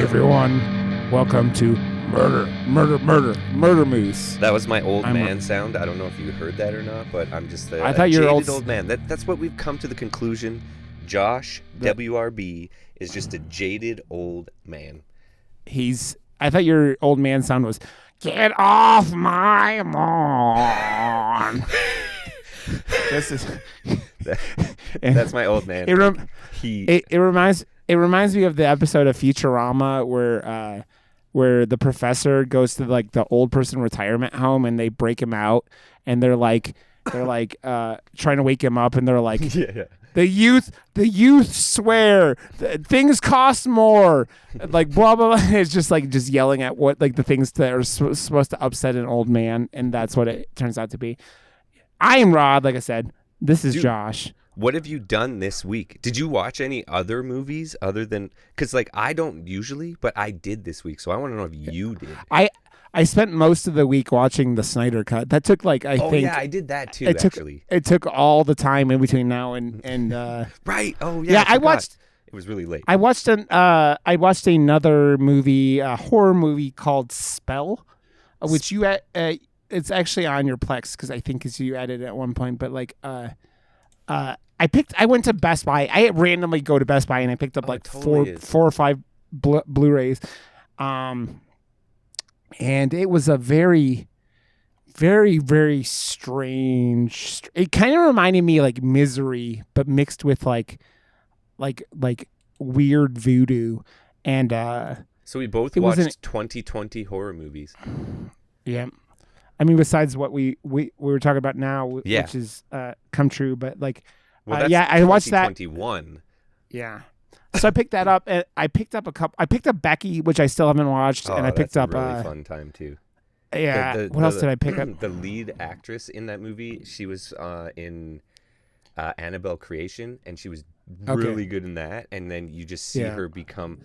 everyone. Welcome to Murder Moose. That was my old man sound. I don't know if you heard that or not, but I'm just I thought you were old man. That's what we've come to the conclusion. Josh, WRB, is just a jaded old man. I thought your old man sound was, get off my lawn. That's my old man. It reminds me of the episode of Futurama where the professor goes to like the old person retirement home and they break him out and they're like trying to wake him up and they're like, yeah. The youth swear things cost more, like blah blah blah. It's just yelling at what like the things that are supposed to upset an old man, and that's what it turns out to be. I am Rod, like I said. This is Josh. What have you done this week? Did you watch any other movies other than, because like I don't usually, but I did this week, so I want to know if you did. I spent most of the week watching the Snyder Cut. That took like I think. Yeah, I did that too. Actually, it took all the time in between now and right. Oh yeah. Yeah, I watched. It was really late. I watched another movie, a horror movie called Spell, which you it's actually on your Plex because I think you added it at one point. But like I went to Best Buy. I randomly go to Best Buy and I picked up four or five Blu-rays. And it was a very, very, very strange. It kind of reminded me like Misery, but mixed with like weird voodoo. And so we both watched 2020 horror movies. Yeah, I mean, besides what we were talking about now, which is come true. But like, I watched that 2021. Yeah. So I picked that up, and I picked up I picked up Becky, which I still haven't watched, and I picked up a really fun time too. Yeah. What else did I pick up? The lead actress in that movie, she was in Annabelle Creation, and she was really good in that. And then you just see her become.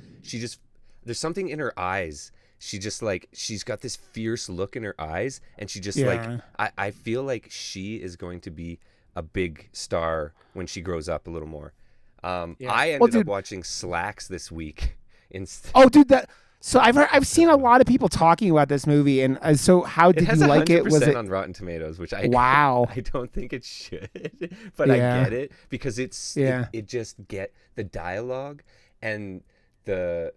There's something in her eyes. She's got this fierce look in her eyes, and she just I feel like she is going to be a big star when she grows up a little more. I ended up watching Slacks this week. Oh, dude, so I've seen a lot of people talking about this movie, and so how did you like it? Was it on Rotten Tomatoes, which I don't think it should, but I get it because it just get the dialogue and the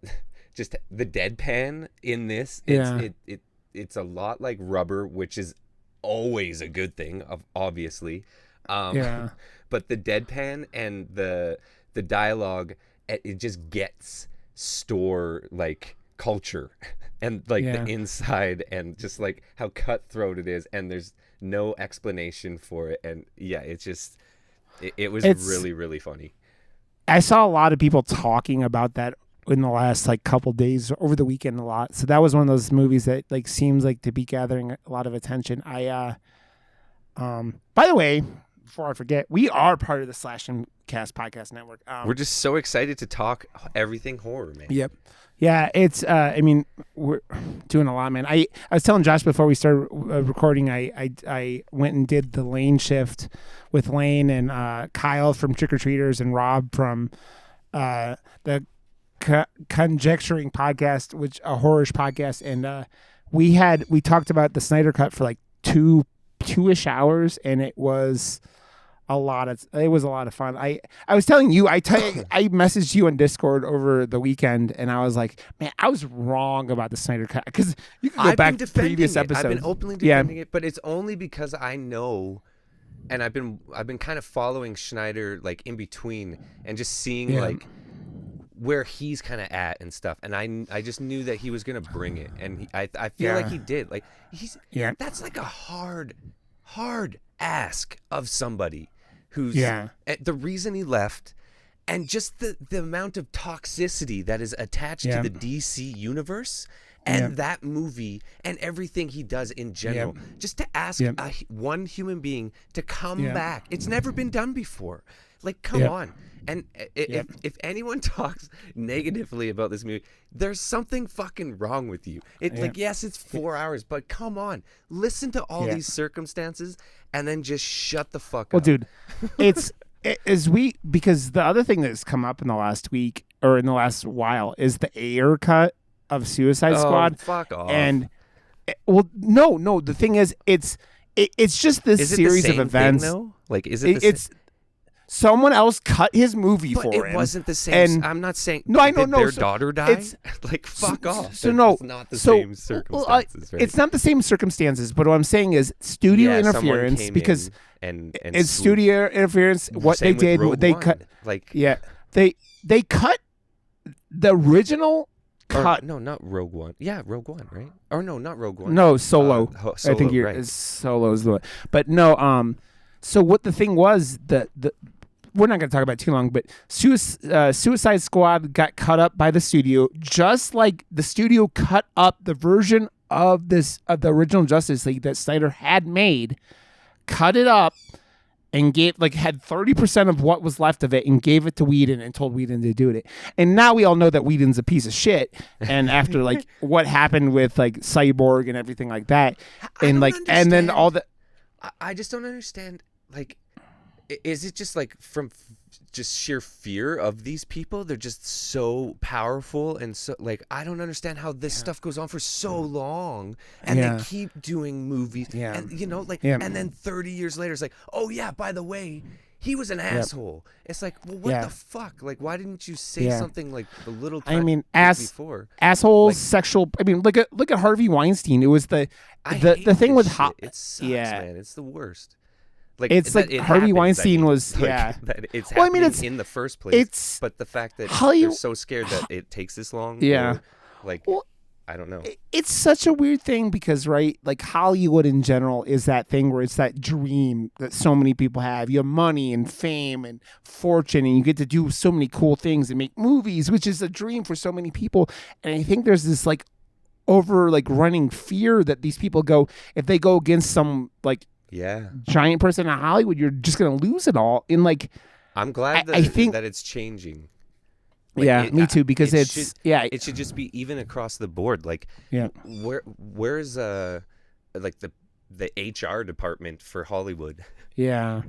deadpan in this. It's a lot like Rubber, which is always a good thing, obviously. But the deadpan and the dialogue, it just gets store like culture and like the inside and just like how cutthroat it is, and there's no explanation for it, and it was really, really funny. I saw a lot of people talking about that in the last like couple days over the weekend a lot. So that was one of those movies that like seems like to be gathering a lot of attention. By the way, before I forget, we are part of the Slash and Cast Podcast Network. We're just so excited to talk everything horror, man. Yep. Yeah, it's. I mean, we're doing a lot, man. I was telling Josh before we started recording. I went and did the Lane shift with Lane and Kyle from Trick or Treaters and Rob from the Conjecturing Podcast, which a horror-ish podcast, and we talked about the Snyder Cut for like two-ish hours, and it was a lot of fun. I was telling you, I messaged you on Discord over the weekend, and I was like, man, I was wrong about the Snyder Cut, because you can go back to previous episodes. I've been openly defending it, but it's only because I know, and I've been kind of following Schneider like in between and just seeing like where he's kind of at and stuff, and I just knew that he was gonna bring it, and I feel like he did. Like that's like a hard ask of somebody who's the reason he left, and just the amount of toxicity that is attached to the DC universe and that movie and everything he does in general. Just to ask one human being to come back, it's never been done before. Like, come on. And if anyone talks negatively about this movie, there's something fucking wrong with you. Like, yes, it's 4 hours, but come on, listen to all these circumstances and then just shut the fuck up. Well, dude, because the other thing that's come up in the last week or in the last while is the Ayer cut of Suicide Squad. Fuck off. And well, no. The thing is, it's just this series of events. Thing, though? Like, is it? It's someone else cut his movie but for him. It wasn't the same. And I'm not saying. No, I know. No, their daughter died. Like, fuck off. So no, it's not the same circumstances. Right? It's not the same circumstances. But what I'm saying is studio interference because and it's studio interference. What they did, they cut. Like, they cut the original. Cut. No, not Rogue One. Yeah, Rogue One, right? Or no, not Rogue One. No, Solo. Solo, I think you're right. Solo's the one. But no, so what the thing was, the we're not going to talk about it too long, but Suicide Squad got cut up by the studio, just like the studio cut up the version of the original Justice League that Snyder had made, cut it up, and had 30% of what was left of it and gave it to Whedon and told Whedon to do it. And now we all know that Whedon's a piece of shit. And after like what happened with like Cyborg and everything like that, and and then all the, I just don't understand. Like, is it just like from just sheer fear of these people? They're just so powerful and so like I don't understand how this stuff goes on for so long and they keep doing movies and and then 30 years later it's like, oh yeah, by the way, he was an asshole. It's like, well, what the fuck? Like, why didn't you say something like a little time before? Assholes, sexual. I mean, look at Harvey Weinstein. It was the thing with it sucks, man. It's the worst. Like, it's like Harvey Weinstein was that it's happening in the first place. But the fact that they're so scared that it takes this long. I don't know. It's such a weird thing because like Hollywood in general is that thing where it's that dream that so many people have. You have money and fame and fortune, and you get to do so many cool things and make movies, which is a dream for so many people. And I think there's this like running fear that these people go, if they go against some like giant person in Hollywood, you're just gonna lose it all. And like, I'm glad that I think that it's changing. Like, me too. Because it should just be even across the board. Like, where's like the HR department for Hollywood? Yeah,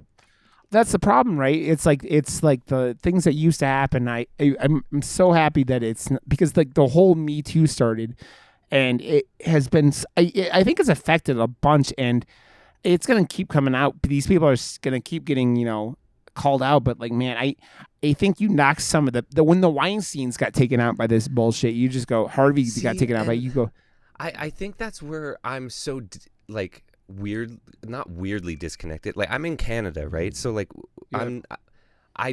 that's the problem, right? It's like the things that used to happen. I'm so happy that it's because like the whole Me Too started, and it has been. I think it's affected a bunch and. It's gonna keep coming out. These people are gonna keep getting, called out. But like, man, I think you knocked some of the when the Weinsteins got taken out by this bullshit. You just go Harvey got taken out by you go. I think that's where I'm so like weird, not weirdly disconnected. Like I'm in Canada, right? So like I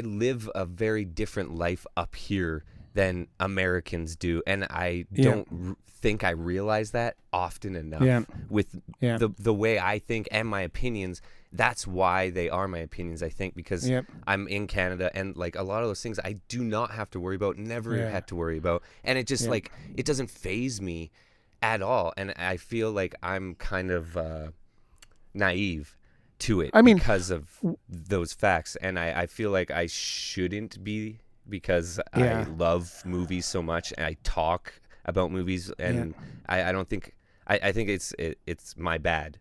live a very different life up here than Americans do, and I don't think I realize that often enough with the way I think and my opinions. That's why they are my opinions, I think, because I'm in Canada and like a lot of those things I do not have to worry about, never had to worry about, and it just like it doesn't faze me at all, and I feel like I'm kind of naive to it because of those facts, and I feel like I shouldn't be because I love movies so much and I talk about movies, and I don't think I think it's my bad,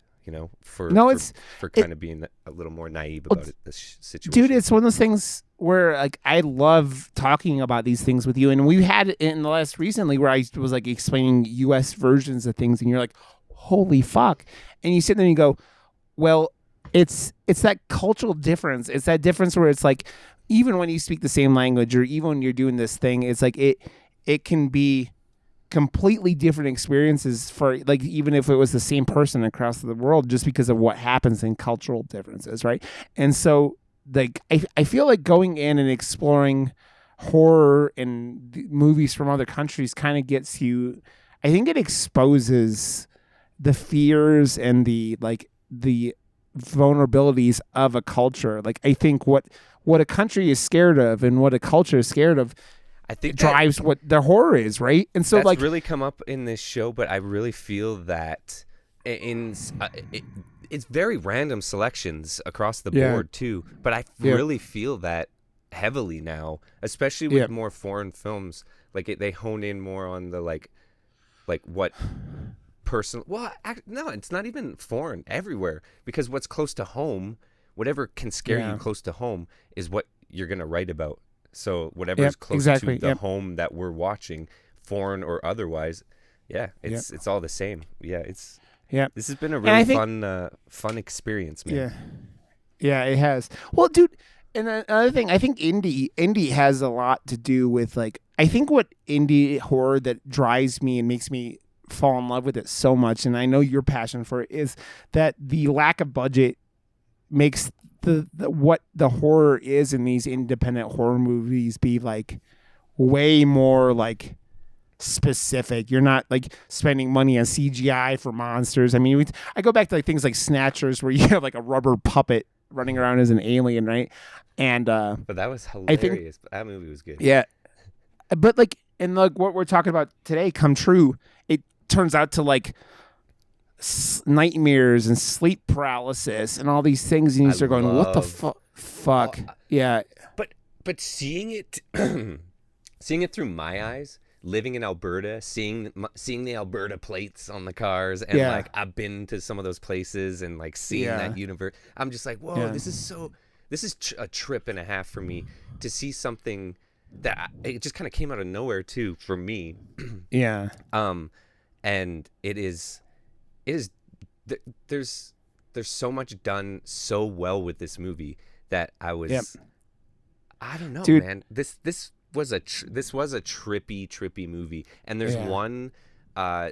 for kind of being a little more naive about this situation. Dude, it's one of those things where like I love talking about these things with you, and we had it in the last recently where I was like explaining U.S. versions of things, and you're like, holy fuck, and you sit there and you go, well, it's that cultural difference. It's that difference where it's like even when you speak the same language or even when you're doing this thing, it's like it can be completely different experiences for like even if it was the same person across the world just because of what happens in cultural differences, right? And so like I feel like going in and exploring horror and movies from other countries kind of gets you, I think it exposes the fears and the vulnerabilities of a culture. Like I think what a country is scared of and what a culture is scared of, I think drives what the horror is, right? And so that's like really come up in this show, but I really feel that it's very random selections across the board too. But I really feel that heavily now, especially with more foreign films. Like they hone in more on the like what person. Well, no, it's not even foreign everywhere because what's close to home, whatever can scare you close to home, is what you're gonna write about. So whatever is close exactly. to the home that we're watching, foreign or otherwise, it's all the same. This has been a really fun experience, man. Yeah, it has. Well, dude, and another thing, I think indie has a lot to do with, like, I think what indie horror that drives me and makes me fall in love with it so much, and I know your passion for it, is that the lack of budget makes the what the horror is in these independent horror movies be like way more like specific. You're not like spending money on CGI for monsters. I mean, I go back to like things like Snatchers, where you have like a rubber puppet running around as an alien, right? And but that was hilarious. That movie was good. Yeah, but like, and like what we're talking about today come true. It turns out to like nightmares and sleep paralysis and all these things, and you start going, "What the fuck?" Yeah, but seeing it, seeing it through my eyes, living in Alberta, seeing the Alberta plates on the cars, and like I've been to some of those places and like seeing that universe. I'm just like, whoa, this is a trip and a half for me to see something that it just kind of came out of nowhere too for me. Yeah. And there's so much done so well with this movie that I was, I don't know, dude, man. This was a trippy movie, and there's one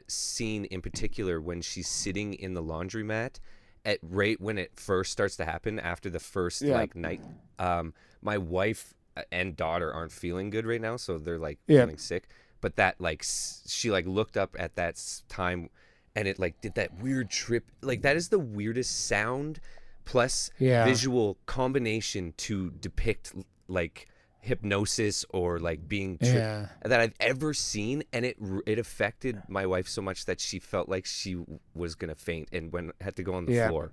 scene in particular when she's sitting in the laundromat at right when it first starts to happen after the first like night. My wife and daughter aren't feeling good right now, so they're like feeling sick. But that like she like looked up at that time, and it like did that weird trip. Like that is the weirdest sound plus visual combination to depict like hypnosis or like being that I've ever seen, and it affected my wife so much that she felt like she was gonna faint and had to go on the floor.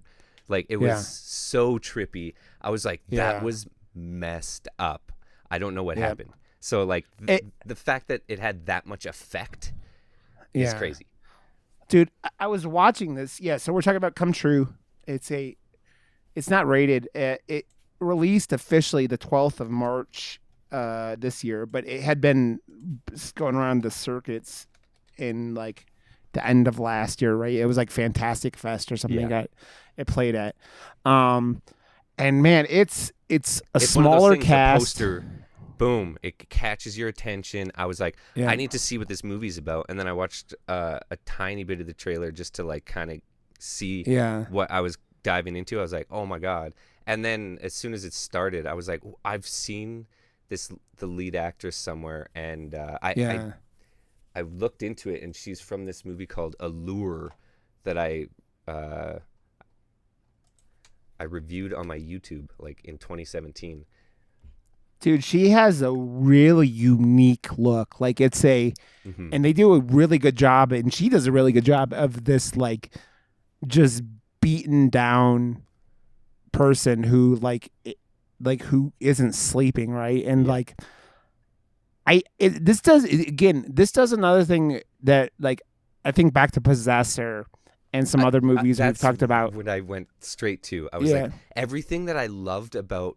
Like it was so trippy. I was like, that was messed up. I don't know what happened. So like the fact that it had that much effect is crazy. Dude, I was watching this. Yeah, so we're talking about Come True. It's not rated. It released officially the 12th of March this year, but it had been going around the circuits in like the end of last year, right? It was like Fantastic Fest or something that it played at. And man, it's a smaller cast. The poster, boom, it catches your attention. I was like, I need to see what this movie's about. And then I watched a tiny bit of the trailer just to like kind of see what I was diving into. I was like, oh my God. And then as soon as it started, I was like, I've seen the lead actress somewhere. And I looked into it, and she's from this movie called Allure that I reviewed on my YouTube like in 2017. Dude, she has a really unique look. Like it's and they do a really good job, and she does a really good job of this like just beaten down person who who isn't sleeping, right? And like this does another thing that like I think back to Possessor and some other movies we've talked about. When I went straight to, I was like, everything that I loved about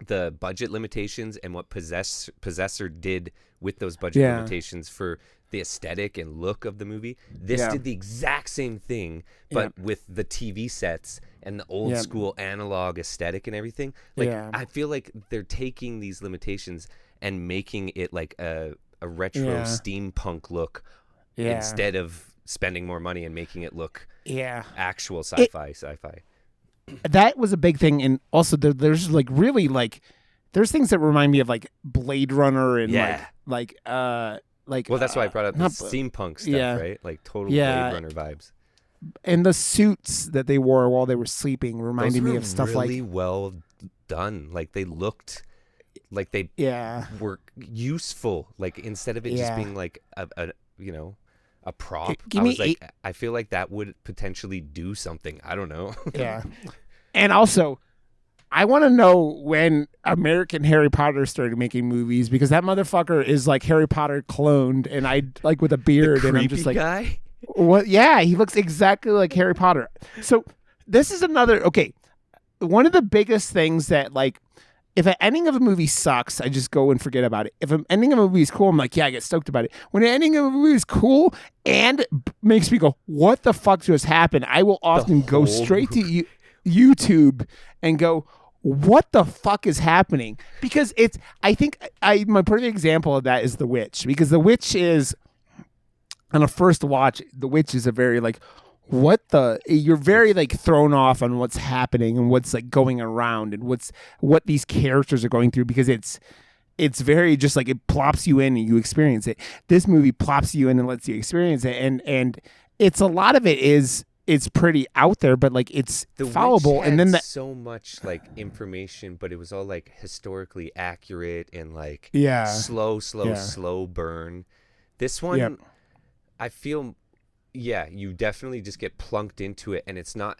the budget limitations and what Possessor did with those budget limitations for the aesthetic and look of the movie. This did the exact same thing, but with the TV sets and the old school analog aesthetic and everything. Like I feel like they're taking these limitations and making it like a retro steampunk look instead of spending more money and making it look actual sci-fi. That was a big thing, and also there's like really like there's things that remind me of like Blade Runner and like well, that's why I brought up the steampunk stuff, right? Like total Blade Runner vibes. And the suits that they wore while they were sleeping reminded me of stuff really like well done. Like they looked like they were useful. Like instead of it just being like a prop. I feel like that would potentially do something. I don't know. And also, I want to know when American Harry Potter started making movies, because that motherfucker is like Harry Potter cloned, and I like with a beard, and I'm just like, guy? What? Yeah, he looks exactly like Harry Potter. So this is another one of the biggest things that like if an ending of a movie sucks, I just go and forget about it. If an ending of a movie is cool, I'm like, yeah, I get stoked about it. When an ending of a movie is cool and makes me go, what the fuck just happened? I will often go straight to YouTube and go, what the fuck is happening? Because I think my perfect example of that is The Witch, because The Witch is, on a first watch, The Witch is a very like, you're very like thrown off on what's happening and what's like going around and what these characters are going through, because it's very just like it plops you in and you experience it. This movie plops you in and lets you experience it, and it's a lot of it is it's pretty out there, but like it's followable. And then so much like information, but it was all like historically accurate and like slow burn. This one, I feel. Yeah, you definitely just get plunked into it, and it's not.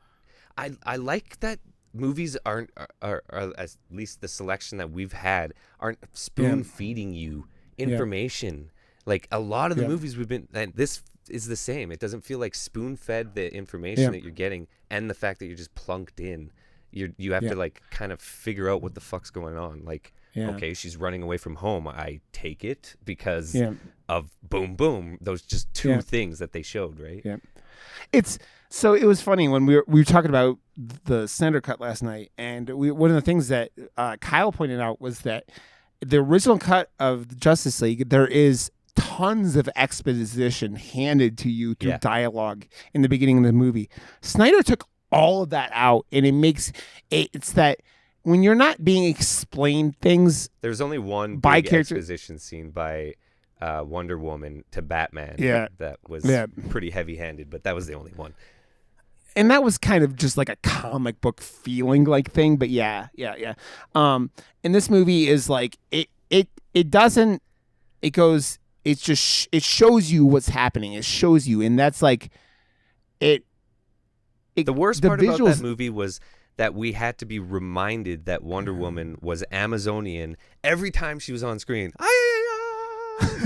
I like that movies are at least the selection that we've had aren't spoon feeding you information. Like a lot of the movies we've been, and this is the same. It doesn't feel like spoon fed the information that you're getting, and the fact that you're just plunked in. You have to like kind of figure out what the fuck's going on. Like, okay, she's running away from home. I take it because of boom, boom. Those just two things that they showed, right? Yeah. So it was funny when we were talking about the Snyder Cut last night, and one of the things that Kyle pointed out was that the original cut of the Justice League, there is tons of exposition handed to you through dialogue in the beginning of the movie. Snyder took all of that out, and it's that when you're not being explained things. There's only one big exposition scene by Wonder Woman to Batman. That was pretty heavy-handed, but that was the only one. And that was kind of just like a comic book feeling like thing, but yeah. And this movie is like it doesn't. It goes. It's just it shows you what's happening. It shows you, and that's like it. The worst part about that movie was that we had to be reminded that Wonder Woman was Amazonian every time she was on screen.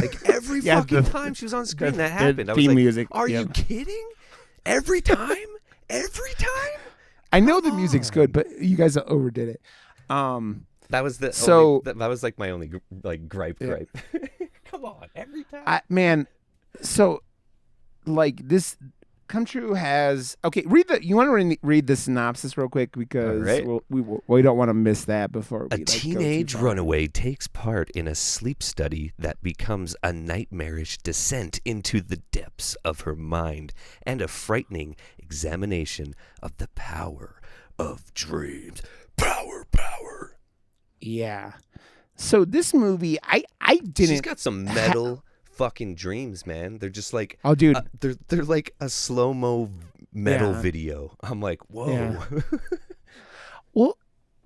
Like every fucking time she was on screen that happened. I was like, music. Are you kidding? Every time? I know the music's good, but you guys overdid it. That was that was like my only like gripe. Come on, every time. So like this Come True has you want to read the synopsis real quick, because we don't want to miss that before we, a teenage runaway takes part in a sleep study that becomes a nightmarish descent into the depths of her mind and a frightening examination of the power of dreams. Power. Yeah. So this movie, I didn't. She's got some metal fucking dreams, man. They're just like, oh, dude, they're like a slow-mo metal video. I'm like, whoa. Yeah. Well,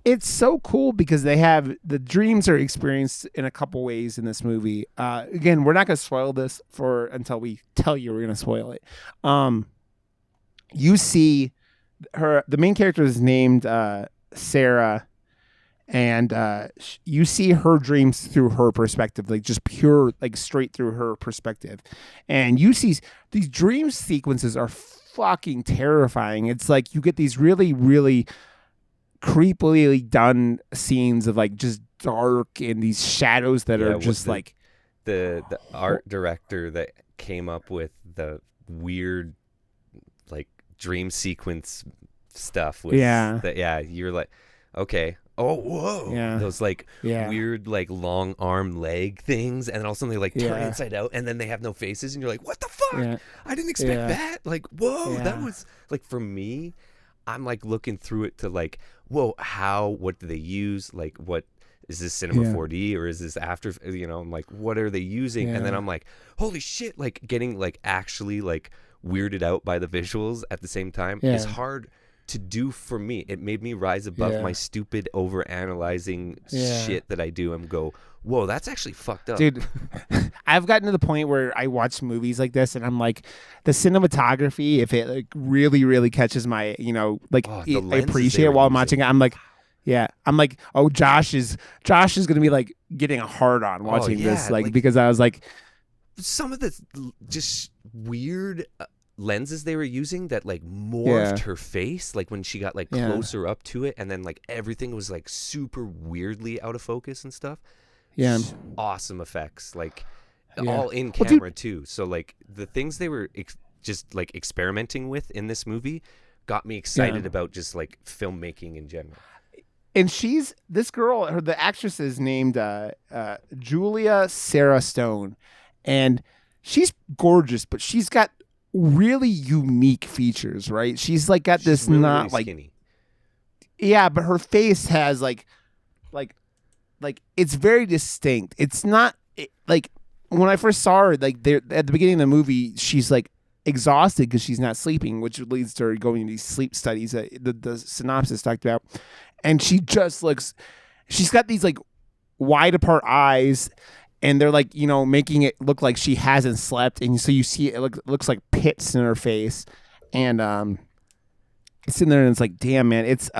it's so cool because the dreams are experienced in a couple ways in this movie. Again, we're not going to spoil this until we tell you we're going to spoil it. You see the main character is named Sarah. And you see her dreams through her perspective, like just pure, like straight through her perspective. And you see these dream sequences are fucking terrifying. It's like you get these really, really creepily done scenes of like just dark and these shadows that are just like the art director that came up with the weird like dream sequence stuff. You're like, okay. Oh, whoa. Yeah. Those like weird like long arm leg things, and then all of a sudden they like turn inside out and then they have no faces and you're like, what the fuck? Yeah. I didn't expect that. Like, whoa, that was like, for me, I'm like looking through it to like, whoa, what do they use? Like, what is this cinema 4D or is this after, I'm like, what are they using? And then I'm like, holy shit, like getting like actually like weirded out by the visuals at the same time is hard to do for me. It made me rise above my stupid over-analyzing shit that I do and go, whoa, that's actually fucked up. Dude, I've gotten to the point where I watch movies like this and I'm like, the cinematography, if it like really, really catches my, I appreciate it while I'm watching it. I'm like, oh, Josh is going to be like getting a hard on watching this, like, because I was like, some of the just weird lenses they were using that like morphed her face, like when she got like closer up to it, and then like everything was like super weirdly out of focus and stuff. Yeah, awesome effects, like all in camera too. So like the things they were just like experimenting with in this movie got me excited about just like filmmaking in general. And this girl, the actress is named Julia Sarah Stone, and she's gorgeous, but she's got really unique features, right? She's like got this really, not really like skinny. Yeah, but her face has like it's very distinct. It's not like when I first saw her, like at the beginning of the movie, she's like exhausted because she's not sleeping, which leads to her going to these sleep studies that the synopsis talked about. And she just she's got these like wide apart eyes, and they're like, making it look like she hasn't slept. And so you see it looks like pits in her face. And it's in there and it's like, damn, man, it's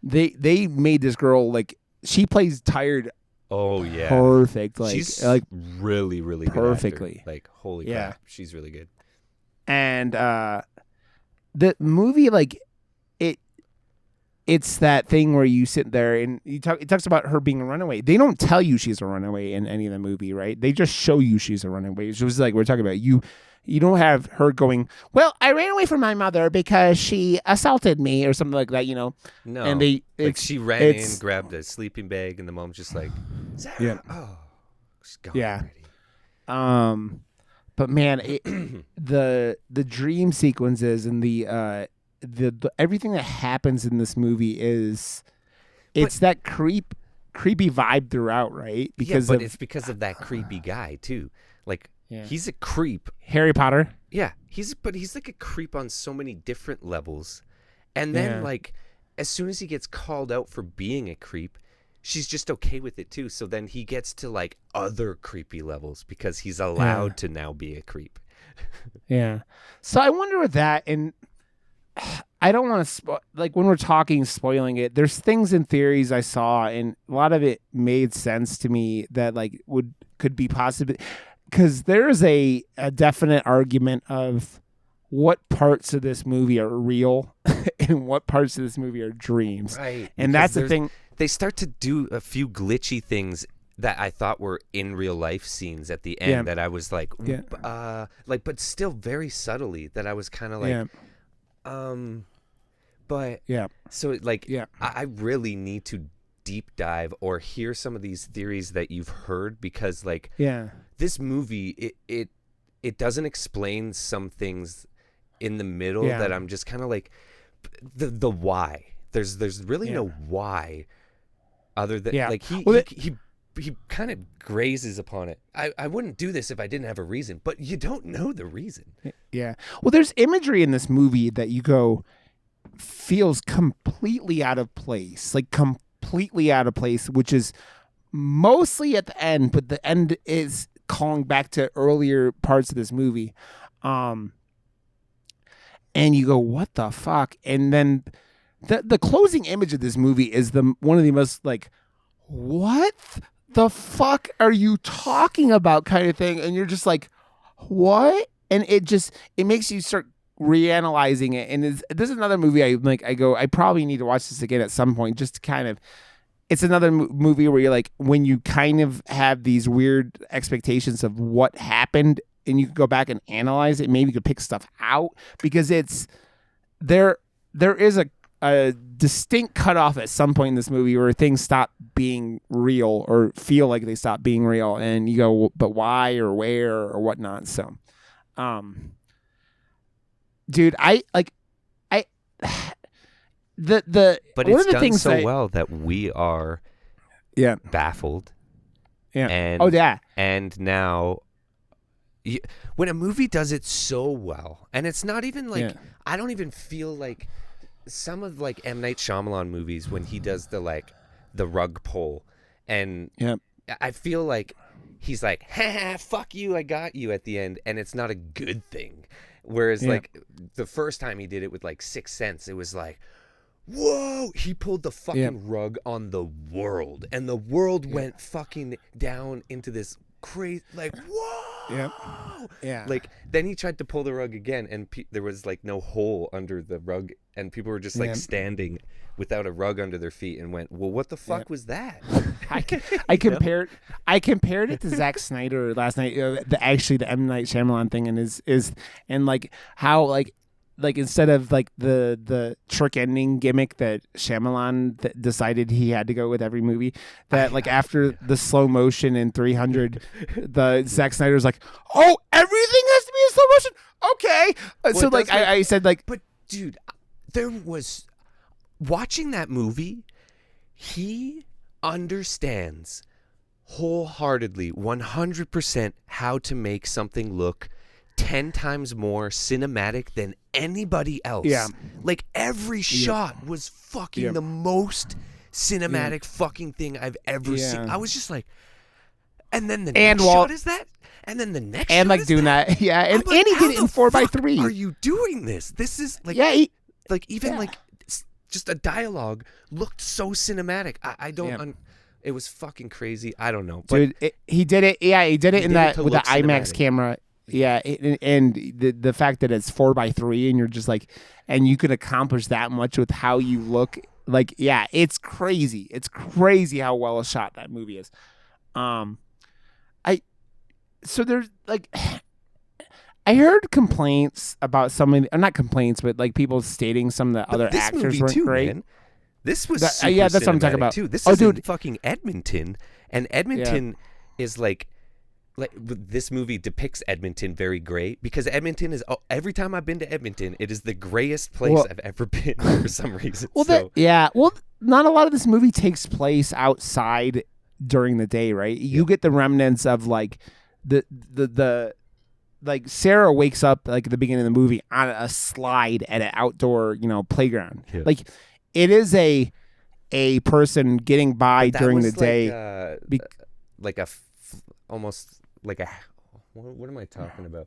they made this girl like she plays tired. Oh yeah, perfect. Like she's like really, really good perfectly. Actor. Like holy crap, she's really good. And the movie, like it's that thing where you sit there and it talks about her being a runaway. They don't tell you she's a runaway in any of the movie, right? They just show you she's a runaway. It's just like we're talking about. You don't have her going, well, I ran away from my mother because she assaulted me or something like that, No. And she ran in, grabbed a sleeping bag, and the mom's just like, Sarah, oh, she's gone already. But man, the dream sequences and the everything that happens in this movie it's that creepy vibe throughout, right? Because it's because of that creepy guy too. Like he's a creep. Harry Potter. Yeah, he's like a creep on so many different levels. And then like as soon as he gets called out for being a creep, she's just okay with it too. So then he gets to like other creepy levels because he's allowed to now be a creep. Yeah. So I wonder with that, and I don't want to like when we're talking spoiling it. There's things and theories I saw, and a lot of it made sense to me that like could be possible, because there is a definite argument of what parts of this movie are real and what parts of this movie are dreams. Right. And that's the thing. They start to do a few glitchy things that I thought were in real life scenes at the end that I was like, but still very subtly that I was kind of like, but so like, I really need to deep dive or hear some of these theories that you've heard, because like, this movie, it doesn't explain some things in the middle that I'm just kind of like, the why. There's really no why other than like he kind of grazes upon it. I wouldn't do this if I didn't have a reason, but you don't know the reason. Yeah. Well, there's imagery in this movie that you go feels completely out of place, like completely out of place, which is mostly at the end, but the end is calling back to earlier parts of this movie. And you go, what the fuck? And then the closing image of this movie is one of the most like, what the fuck are you talking about kind of thing? And you're just like, what? And it makes you start reanalyzing it. And this is another movie I probably need to watch this again at some point, just to kind of, it's another movie where you're like, when you kind of have these weird expectations of what happened and you could go back and analyze it, maybe you could pick stuff out, because there is a distinct cutoff at some point in this movie where things stop being real or feel like they stop being real, and you go, but why or where or whatnot. So, dude, but it's done so well that we are baffled. Yeah. And and now when a movie does it so well, and it's not even like I don't even feel like some of like M. Night Shyamalan movies when he does the rug pull, and I feel like he's like, ha, fuck you, I got you at the end, and it's not a good thing. Whereas like the first time he did it with like Sixth Sense, it was like, whoa, he pulled the fucking rug on the world, and the world went fucking down into this crazy, like whoa. Yep. Yeah. Like then he tried to pull the rug again, and there was like no hole under the rug, and people were just like standing without a rug under their feet, and went, well, what the fuck was that? I compared it to Zack Snyder last night. The M. Night Shyamalan thing, and like how like instead of like the trick ending gimmick that Shyamalan decided he had to go with every movie, that like after the slow motion in 300, the Zack Snyder's like, oh, everything has to be in slow motion. Okay, well, so like I said like, but dude, there was watching that movie. He understands wholeheartedly, 100% how to make something look 10 times more cinematic than anybody else. Yeah. Like every shot was fucking the most cinematic fucking thing I've ever seen. I was just like, and then the next shot is that? And then the next and shot like is doing that. Yeah. And like, he did it in 4:3. Are you doing this? This is like, like just a dialogue looked so cinematic. I don't, it was fucking crazy. I don't know. But dude, he did it. Yeah. He did it in that with the IMAX cinematic camera. Yeah, and the fact that it's 4:3 and you're just like, and you can accomplish that much with how you look, like, yeah, it's crazy. It's crazy how well shot that movie is. So there's like, I heard complaints about some of not complaints, but like people stating some of the other actors weren't great. Man. This was that's what I'm talking about too. This is in fucking Edmonton, and Edmonton is like this movie depicts Edmonton very great, because Edmonton is every time I've been to Edmonton, it is the grayest place I've ever been for some reason. Well, not a lot of this movie takes place outside during the day, right? You get the remnants of like the like Sarah wakes up like at the beginning of the movie on a slide at an outdoor, playground. Yeah. Like it is a person getting by during the day. Almost like a, what am I talking about?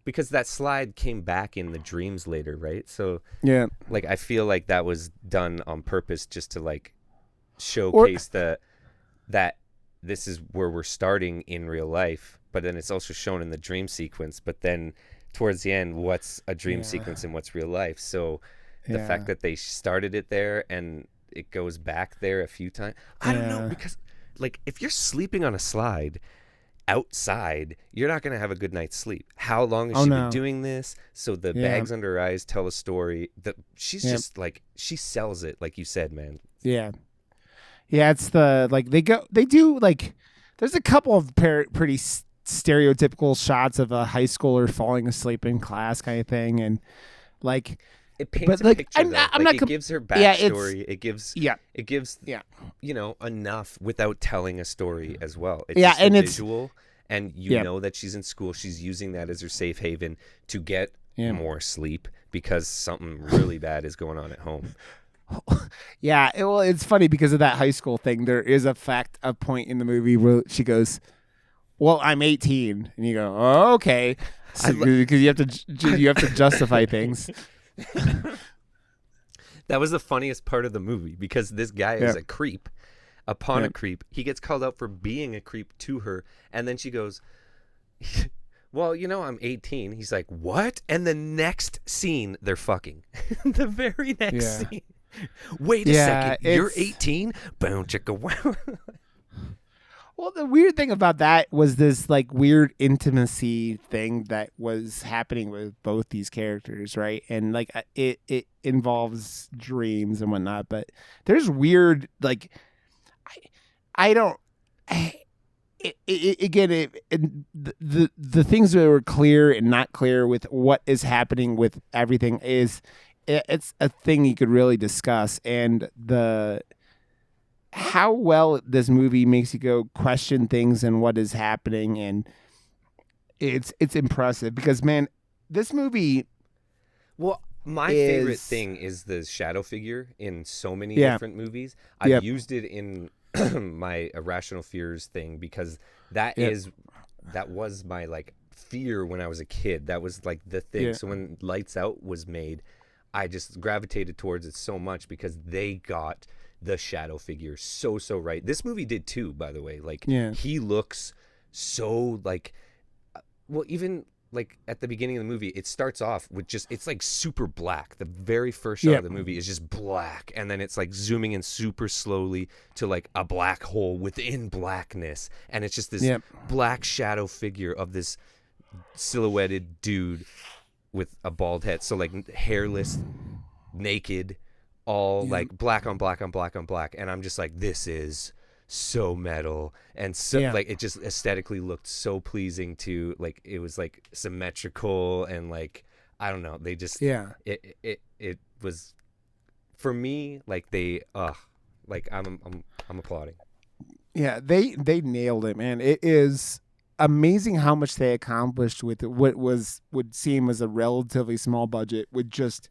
Because that slide came back in the dreams later, right? So yeah, like I feel like that was done on purpose just to like showcase that this is where we're starting in real life, but then it's also shown in the dream sequence. But then towards the end, what's a dream sequence and what's real life? So the fact that they started it there and it goes back there a few times, I don't know, because like if you're sleeping on a slide outside, you're not going to have a good night's sleep. How long has she been doing this? So the bags under her eyes tell a story. She's just like, she sells it, like you said, man. Yeah. Yeah, it's they do like, there's a couple of pretty stereotypical shots of a high schooler falling asleep in class kind of thing. And like, it paints a picture. It gives her backstory. It gives enough without telling a story as well. It's just a visual, and you know that she's in school. She's using that as her safe haven to get more sleep because something really bad is going on at home. Yeah, it's funny because of that high school thing. There is a point in the movie where she goes, "Well, I'm 18," and you go, "Oh, okay," because you have to justify things. That was the funniest part of the movie, because this guy is a creep upon a creep. He gets called out for being a creep to her, and then she goes, well, I'm 18. He's like, what? And the next scene, they're fucking. The very next scene. Wait a second, you're 18? Boom, chicka wow. Well, the weird thing about that was this like weird intimacy thing that was happening with both these characters, right? And like it involves dreams and whatnot, but there's weird like the things that were clear and not clear with what is happening with everything it's a thing you could really discuss, and how well this movie makes you go question things and what is happening, and it's impressive because, man, this movie. Well, my favorite thing is the shadow figure in so many different movies. I've used it in my irrational fears thing because that was my like fear when I was a kid. That was like the thing. Yeah. So when Lights Out was made, I just gravitated towards it so much because they got the shadow figure so right. This movie did too, by the way. Like he looks so like, well, even like at the beginning of the movie, it starts off with just, it's like super black. The very first shot of the movie is just black, and then it's like zooming in super slowly to like a black hole within blackness, and it's just this black shadow figure of this silhouetted dude with a bald head, so like hairless, naked, all like black on black on black on black, and I'm just like, this is so metal, and so like it just aesthetically looked so pleasing to, like, it was like symmetrical, and like, I don't know, they just it was, for me, like they like I'm applauding. Yeah, they nailed it, man. It is amazing how much they accomplished with what would seem as a relatively small budget with just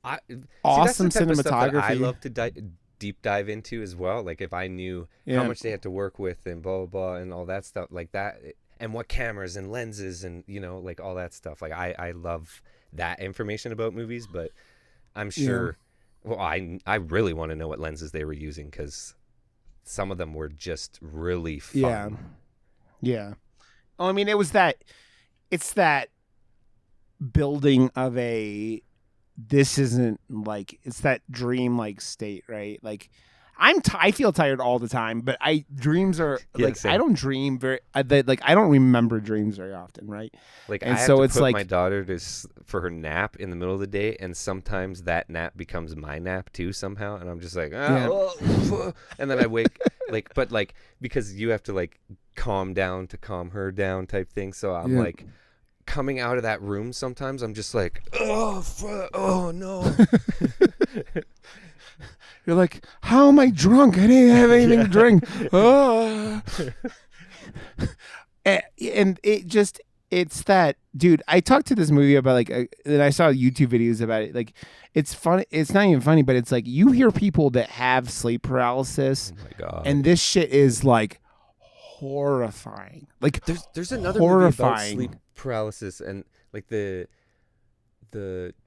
awesome cinematography. I love to deep dive into as well. Like if I knew how much they had to work with and blah blah blah and all that stuff like that, and what cameras and lenses and like all that stuff. Like I love that information about movies, but I'm sure. Well, I really want to know what lenses they were using, because some of them were just really fun. Yeah. Oh, I mean, it's that building of this isn't like, it's that dream like state, right? Like I feel tired all the time, but dreams are like, same. I don't dream I don't remember dreams very often, right? Like, and I have to put like my daughter for her nap in the middle of the day, and sometimes that nap becomes my nap too somehow, and I'm just like, and then I wake but like, because you have to like calm down to calm her down type thing, so I'm like, coming out of that room sometimes I'm just like, oh no. You're like, how am I drunk? I didn't have anything to drink. Oh. And it's that, dude, I talked to this movie about and I saw YouTube videos about it. Like, it's funny. It's not even funny, but it's like, you hear people that have sleep paralysis. Oh my God. And this shit is like horrifying. Like, there's another movie about sleep paralysis, and like the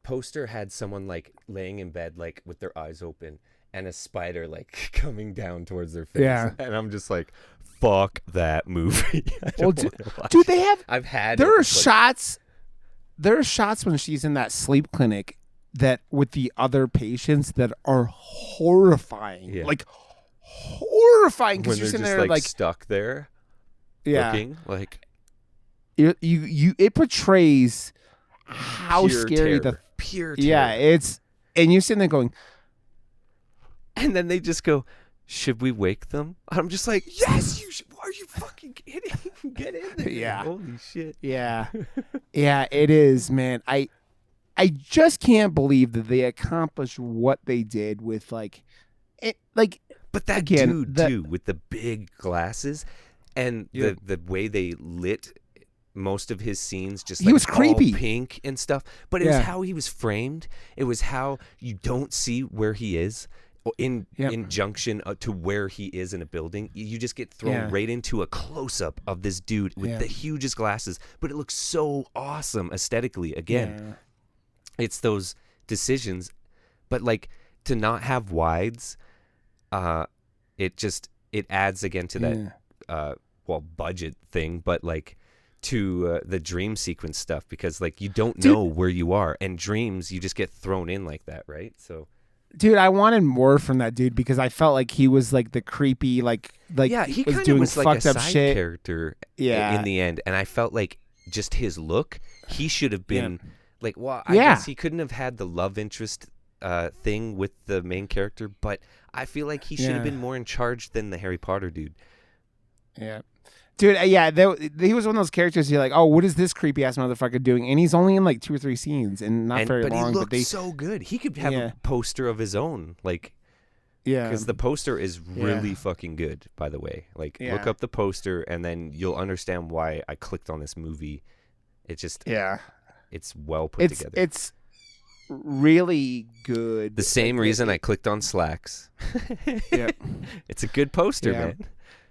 poster had someone like laying in bed like with their eyes open, and a spider like coming down towards their face. And I'm just like, fuck that movie. Well, dude, there are shots when she's in that sleep clinic that with the other patients that are horrifying. Like horrifying, because you're sitting there like stuck there looking like it portrays how scary pure terror. And you're sitting there going, and then they just go, should we wake them? I'm just like, yes, you should. Are you fucking kidding? Get in there. Yeah. Holy shit. Yeah. Yeah, it is, man. I just can't believe that they accomplished what they did with like it. Like, but that dude too, with the big glasses and the way they lit most of his scenes, just like, he was creepy, all pink and stuff. But it was how he was framed. It was how you don't see where he is in junction to where he is in a building. You just get thrown right into a close-up of this dude with the hugest glasses, but it looks so awesome aesthetically. Again, it's those decisions, but like, to not have wides, it adds again to that budget thing, but like to the dream sequence stuff, because like, you don't know where you are, and dreams, you just get thrown in like that, right? So dude, I wanted more from that dude, because I felt like he was like the creepy, like he was doing was fucked like a up side shit character in the end, and I felt like just his look, he should have been like, well, I guess he couldn't have had the love interest thing with the main character, but I feel like he should have been more in charge than the Harry Potter dude. Yeah. Dude, he was one of those characters you're like, oh, what is this creepy ass motherfucker doing? And he's only in like 2 or 3 scenes and not very long. But he looked so good. He could have a poster of his own, like, because the poster is really fucking good. By the way, like, look up the poster and then you'll understand why I clicked on this movie. It just it's well put together. It's really good. The same reason I clicked on Slacks. It's a good poster, man.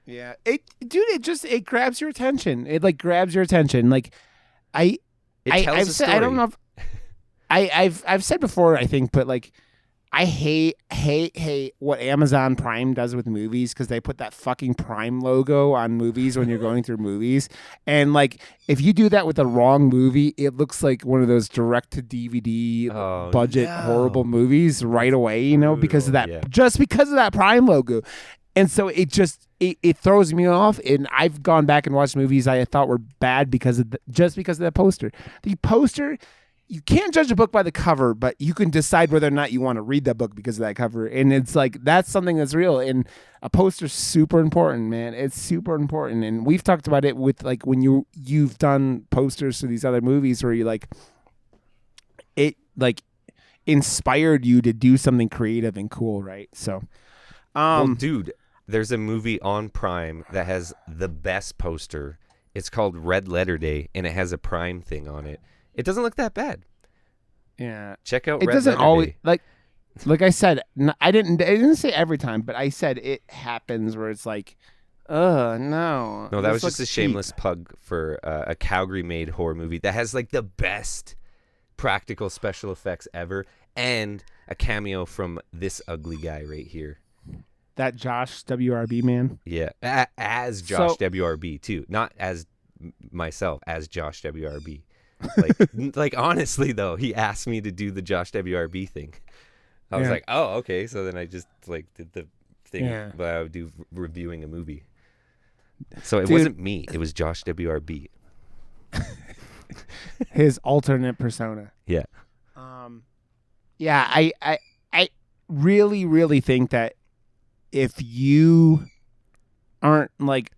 Yeah, it grabs your attention. It like grabs your attention. Like, I've said, I don't know if I've said before, I think, but like, I hate what Amazon Prime does with movies because they put that fucking Prime logo on movies when you're going through movies. And like, if you do that with the wrong movie, it looks like one of those direct to DVD budget horrible movies right away, you know, because of that, just because of that Prime logo. And so it throws me off. And I've gone back and watched movies I thought were bad just because of that poster. The poster. You can't judge a book by the cover, but you can decide whether or not you want to read that book because of that cover. And it's like, that's something that's real. And a poster's super important, man. It's super important. And we've talked about it with like when you've done posters for these other movies where you like, it like inspired you to do something creative and cool, right? So, well, dude, there's a movie on Prime that has the best poster. It's called Red Letter Day, and it has a Prime thing on it. It doesn't look that bad. Yeah, check out. It Red doesn't Letter always Day. like I said. I didn't say every time, but I said it happens where it's like, no. No, that was just a shameless plug for a Calgary-made horror movie that has like the best practical special effects ever, and a cameo from this ugly guy right here. That Josh WRB man. Yeah, as Josh WRB too, not as myself, as Josh WRB. Like honestly though, he asked me to do the Josh WRB thing. I was like, oh, okay. So then I just like did the thing that I would do reviewing a movie. So it wasn't me. It was Josh WRB. His alternate persona. Yeah. Yeah. I really, really think that if you aren't like.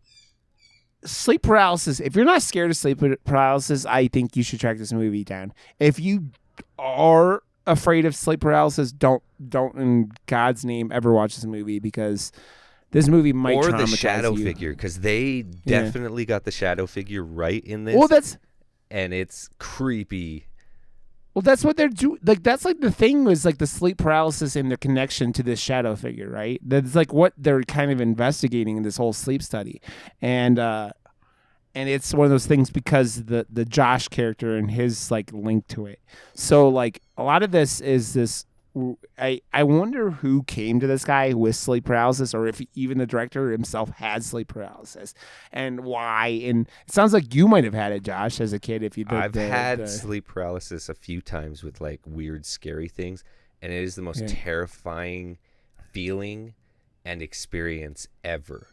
Sleep paralysis. If you're not scared of sleep paralysis, I think you should track this movie down. If you are afraid of sleep paralysis, don't in God's name ever watch this movie because this movie might traumatize you. Or the shadow figure, because they definitely got the shadow figure right in this. Well, and it's creepy. Well, that's what they're doing. Like that's like the thing was like the sleep paralysis and their connection to this shadow figure, right? That's like what they're kind of investigating in this whole sleep study, and it's one of those things because the Josh character and his like link to it. So like a lot of this is this. I wonder who came to this guy with sleep paralysis, or if even the director himself had sleep paralysis, and why. And it sounds like you might have had it, Josh, as a kid. If you, I've had sleep paralysis a few times with like weird, scary things, and it is the most terrifying feeling and experience ever.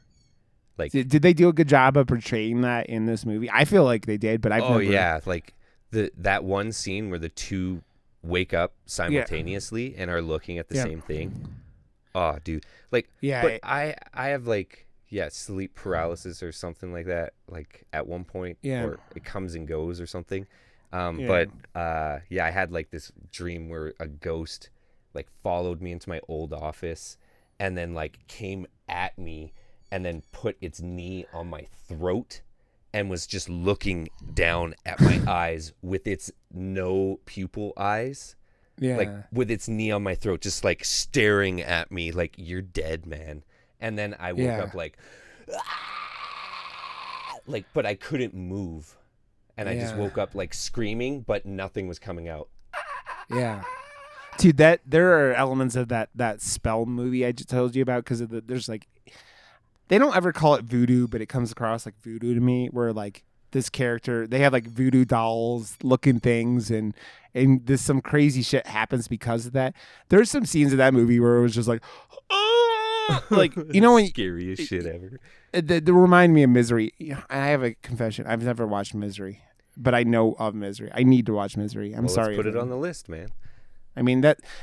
Like, did they do a good job of portraying that in this movie? I feel like they did, but I've never. Yeah, like that one scene where the two wake up simultaneously and are looking at the same thing. Oh, dude. Like, but I have like, sleep paralysis or something like that. Like at one point, or it comes and goes or something. But I had like this dream where a ghost like followed me into my old office and then like came at me and then put its knee on my throat and was just looking down at my eyes with its no pupil eyes. Yeah. Like with its knee on my throat, just like staring at me like, you're dead, man. And then I woke up like, but I couldn't move. And I just woke up like screaming, but nothing was coming out. Yeah. Dude, there are elements of that Spell movie I just told you about because there's like, they don't ever call it voodoo, but it comes across like voodoo to me, where like this character, they have like voodoo dolls looking things, and there's some crazy shit happens because of that. There's some scenes of that movie where it was just like, oh, like, you know, when scariest shit ever. They remind me of Misery. I have a confession. I've never watched Misery, but I know of Misery. I need to watch Misery. I'm sorry. Let's put it on the list, man. I mean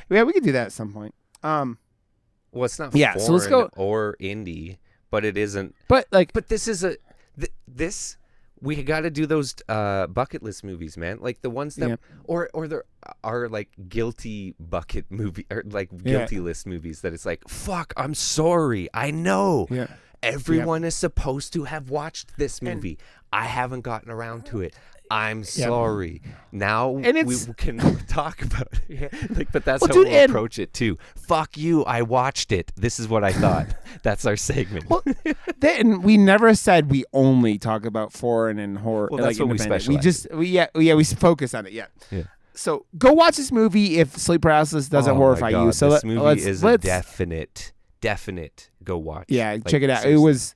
we could do that at some point. Well, it's not foreign so let's go or indie. But it isn't. But this is this. We got to do those bucket list movies, man. Like the ones that, or there are like guilty bucket movie or like guilty list movies that it's like, fuck, I'm sorry, I know. Yeah. Everyone is supposed to have watched this movie. I haven't gotten around to it. I'm sorry. Now we can talk about it. Like, but that's how we'll approach it too. Fuck you. I watched it. This is what I thought. That's our segment. Well, then we never said we only talk about foreign and horror. Well, that's like what we specialize. We focus on it. Yeah. So go watch this movie if sleep paralysis doesn't horrify you. So this movie is a definite go watch. Yeah, like, check it out. Seriously.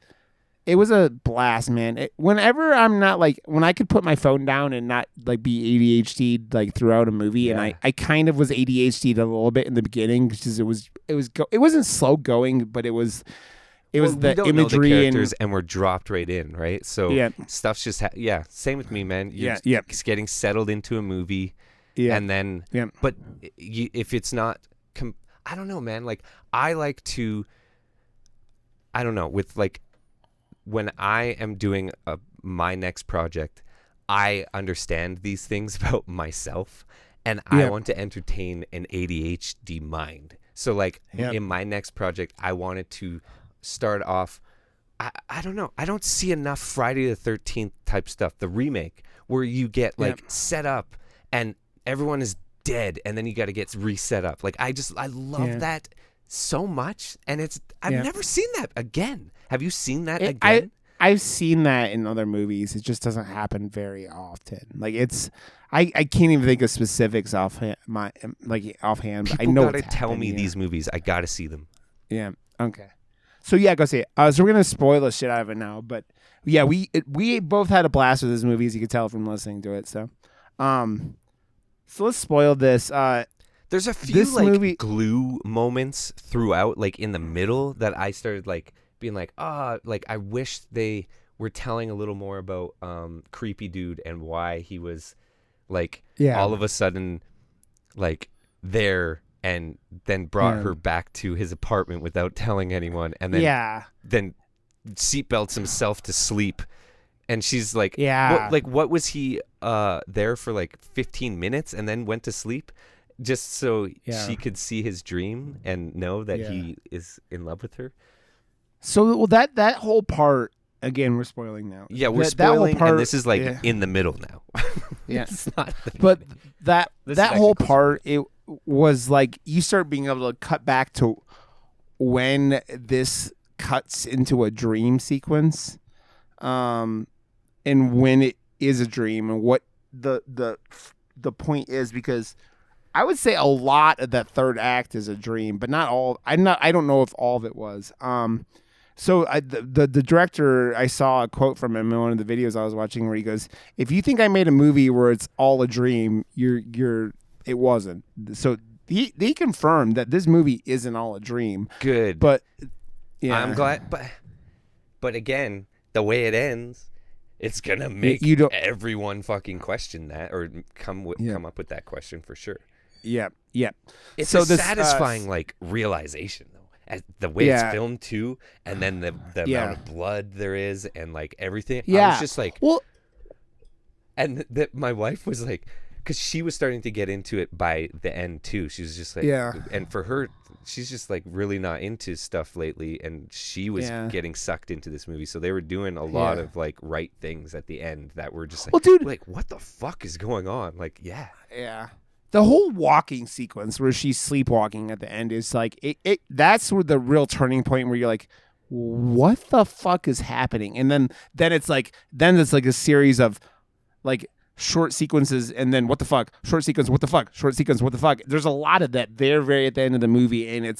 It was a blast, man. Whenever I'm not like, when I could put my phone down and not like be ADHD'd like throughout a movie, and I kind of was ADHD'd a little bit in the beginning because it wasn't slow going, but it was the imagery know the characters and we're dropped right in, right? So stuff's just same with me, man. You're just getting settled into a movie, and then but if it's not, I don't know, man. Like I like to, I don't know, with like. When I am doing my next project, I understand these things about myself, and I want to entertain an ADHD mind. So, like, in my next project, I wanted to start off, I don't know. I don't see enough Friday the 13th type stuff, the remake, where you get, like, set up, and everyone is dead, and then you got to get reset up. Like, I love that so much, and I've never seen that again. Have you seen that again? I've seen that in other movies. It just doesn't happen very often. Like I can't even think of specifics offhand. But I know. Gotta tell me these movies. I gotta see them. Yeah. Okay. So go see it. So we're gonna spoil the shit out of it now. But yeah, we both had a blast with this movie, as you could tell from listening to it. So let's spoil this. There's a few glue moments throughout, like in the middle, that I started like being like, like I wish they were telling a little more about Creepy Dude and why he was like all of a sudden like there, and then brought her back to his apartment without telling anyone, and then seatbelts himself to sleep, and she's like, what was he there for like 15 minutes and then went to sleep? Just so she could see his dream and know that he is in love with her. So that whole part, again, we're spoiling now. Yeah, we're spoiling, and this is like in the middle now. It's not. But that whole part, it was like you start being able to cut back to when this cuts into a dream sequence, and when it is a dream, and what the point is, because I would say a lot of that third act is a dream, but not all. I don't know if all of it was. So the director, I saw a quote from him in one of the videos I was watching where he goes, "If you think I made a movie where it's all a dream, it wasn't." So he confirmed that this movie isn't all a dream. Good, but I'm glad. But again, the way it ends, it's gonna make everyone fucking question that, or come up with that question for sure. Yeah. It's so satisfying like realization though. The way it's filmed too, and then the amount of blood there is, and like everything. I was just like, and my wife was like, because she was starting to get into it by the end too. She was just like, and for her, she's just like really not into stuff lately, and she was getting sucked into this movie. So they were doing a lot of like right things at the end that were just like, well, dude, like what the fuck is going on? Like, yeah. The whole walking sequence where she's sleepwalking at the end is like that's where the real turning point where you're like, what the fuck is happening? And then it's like a series of like short sequences, and then what the fuck, short sequence, what the fuck, short sequence, what the fuck. There's a lot of that there very at the end of the movie, and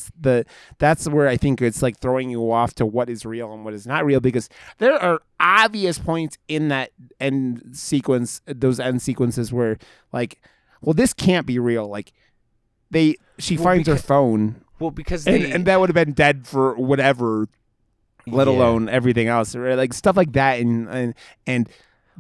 that's where I think it's like throwing you off to what is real and what is not real, because there are obvious points in that end sequence, those end sequences where like, well, this can't be real. Like, she finds her phone. Well, because and that would have been dead for whatever, let alone everything else, right? Like stuff like that, and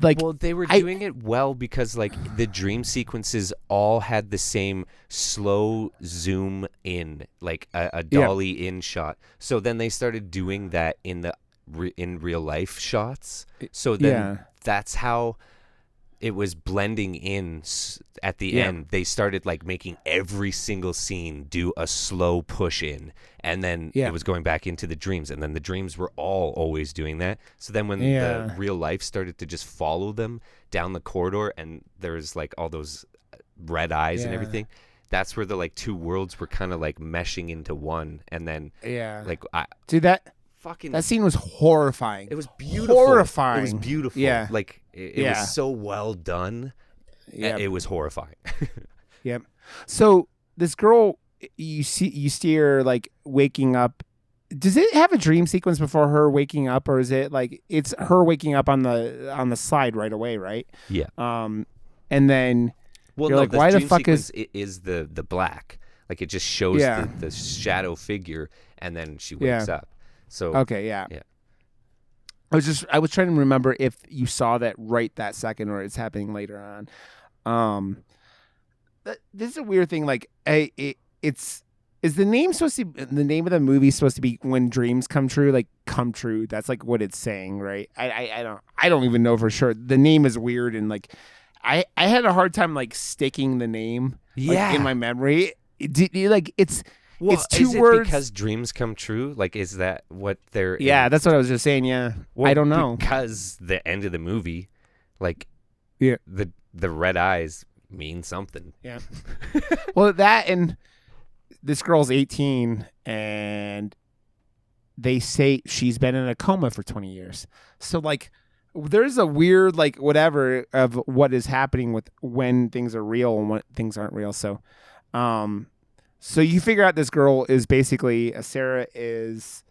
like. Well, they were doing it well because like the dream sequences all had the same slow zoom in, like a dolly in shot. So then they started doing that in real life shots. So then that's how it was blending in at the end. They started like making every single scene do a slow push in, and then it was going back into the dreams, and then the dreams were all always doing that. So then when the real life started to just follow them down the corridor, and there's like all those red eyes and everything, that's where the like two worlds were kind of like meshing into one. And then like that scene was horrifying. It was beautiful. Horrifying. It was beautiful. Yeah. Like it was so well done. Yeah. It was horrifying. Yep. So this girl, you see her like waking up. Does it have a dream sequence before her waking up, or is it like it's her waking up on the slide right away, right? Yeah. And then Well, you're no, like, the why the dream fuck sequence is the black. Like it just shows Yeah. the shadow figure, and then she wakes up. So Okay, yeah. Yeah. I was trying to remember if you saw that right that second or it's happening later on. This is a weird thing. Like, is the name supposed to be, the name of the movie supposed to be When Dreams Come True? Like, come true. That's like what it's saying, right? I don't even know for sure. The name is weird, and like, I had a hard time like sticking the name like, in my memory. Well, it's two is it words because dreams come true? Like, is that what they're? Yeah, that's what I was just saying. Yeah, Well, I don't know. Because the end of the movie, like, Yeah. the red eyes mean something. Yeah. Well, that and this girl's 18, and they say she's been in a coma for 20 years. So like, there's a weird like whatever of what is happening with when things are real and when things aren't real. So, so you figure out this girl is basically Sarah is.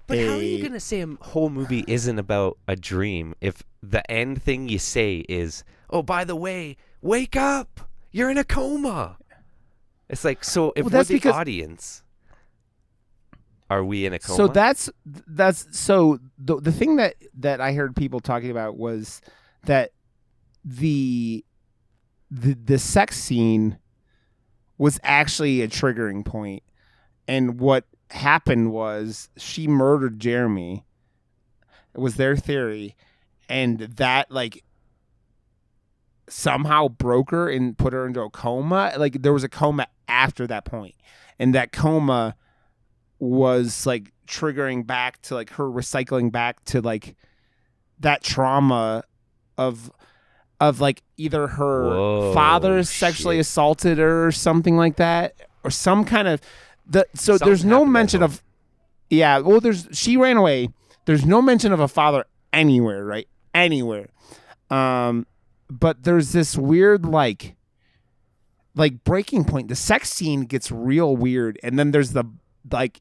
But how are you gonna say a whole movie isn't about a dream if the end thing you say is, "Oh, by the way, wake up! You're in a coma." It's like, so if we're the audience, are we in a coma? So that's so the thing that I heard people talking about was that the sex scene was actually a triggering point, and what happened was she murdered Jeremy. It was their theory, and that like somehow broke her and put her into a coma. Like there was a coma after that point, and that coma was like triggering back to like her recycling back to like that trauma of like either her father sexually assaulted her or something like that, or some kind of there's no mention of she ran away. There's no mention of a father anywhere, right? Anywhere. But there's this weird like breaking point. The sex scene gets real weird, and then there's the like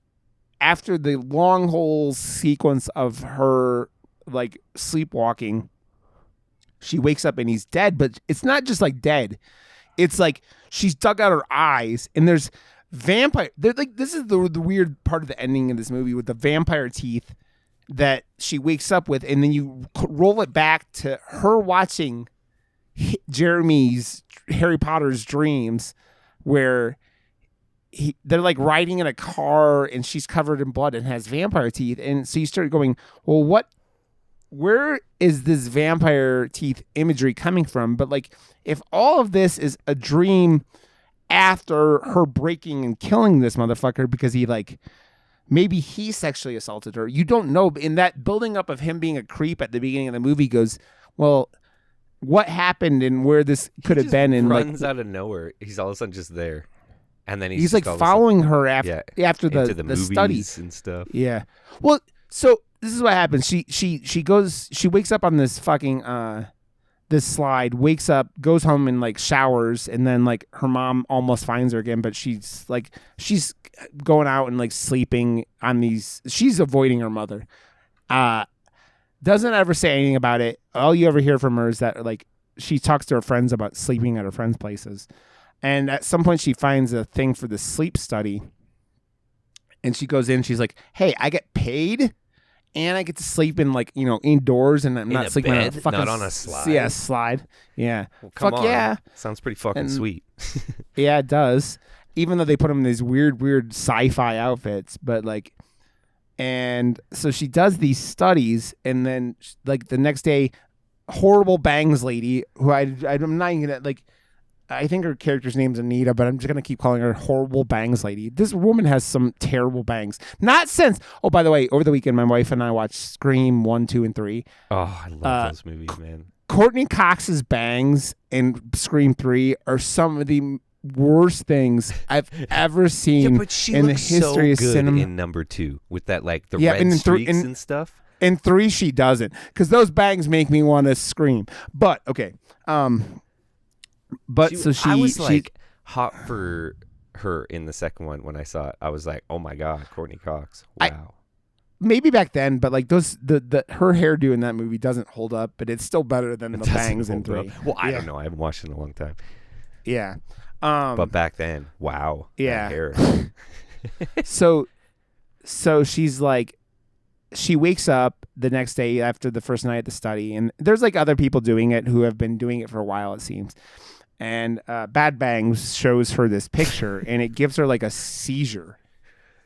after the long whole sequence of her like sleepwalking, she wakes up and he's dead, but it's not just like dead. It's like she's dug out her eyes, and there's vampire. They're like, this is the weird part of the ending of this movie with the vampire teeth that she wakes up with, and then you roll it back to her watching Jeremy's Harry Potter's dreams, where they're like riding in a car and she's covered in blood and has vampire teeth, and so you start going, well, where is this vampire teeth imagery coming from? But like, if all of this is a dream after her breaking and killing this motherfucker because he like maybe he sexually assaulted her, you don't know. In that building up of him being a creep at the beginning of the movie goes, well, what happened and where this could have been, and runs like out of nowhere. He's all of a sudden just there, and then he's like following her after the study and stuff. Yeah. Well, so this is what happens. She wakes up on this fucking this slide, wakes up, goes home and like showers, and then like her mom almost finds her again, but she's going out and like sleeping on these. She's avoiding her mother. Doesn't ever say anything about it. All you ever hear from her is that like she talks to her friends about sleeping at her friends' places. And at some point she finds a thing for the sleep study. And she goes in, she's like, "Hey, I get paid and I get to sleep in like, indoors, and I'm not sleeping on a fucking not on a slide." Yeah, slide. Yeah. Well, come on. Yeah. Sounds pretty fucking sweet. Yeah, it does. Even though they put them in these weird sci-fi outfits, but like, and so she does these studies, and then like the next day, horrible bangs lady, who I'm not even gonna like, I think her character's name's Anita, but I'm just gonna keep calling her horrible bangs lady. This woman has some terrible bangs. Not since. Oh, by the way, over the weekend, my wife and I watched Scream 1, 2, and 3. Oh, I love those movies, man. Courtney Cox's bangs in Scream 3 are some of the worst things I've ever seen but she in the looks history of so good cinema. in number 2 with that like the red streaks and stuff. In 3, she doesn't, because those bangs make me want to scream. But okay, but I was like, hot for her in the second one. When I saw it, I was like, oh my god, Courtney Cox. Wow. Maybe back then, but like the her hairdo in that movie doesn't hold up, but it's still better than the bangs in 3. Well, I don't know. I haven't watched it in a long time. Yeah. But back then, wow. Yeah. Hair. So she's like, she wakes up the next day after the first night at the study, and there's like other people doing it who have been doing it for a while, it seems. And Bad Bangs shows her this picture, and it gives her like a seizure.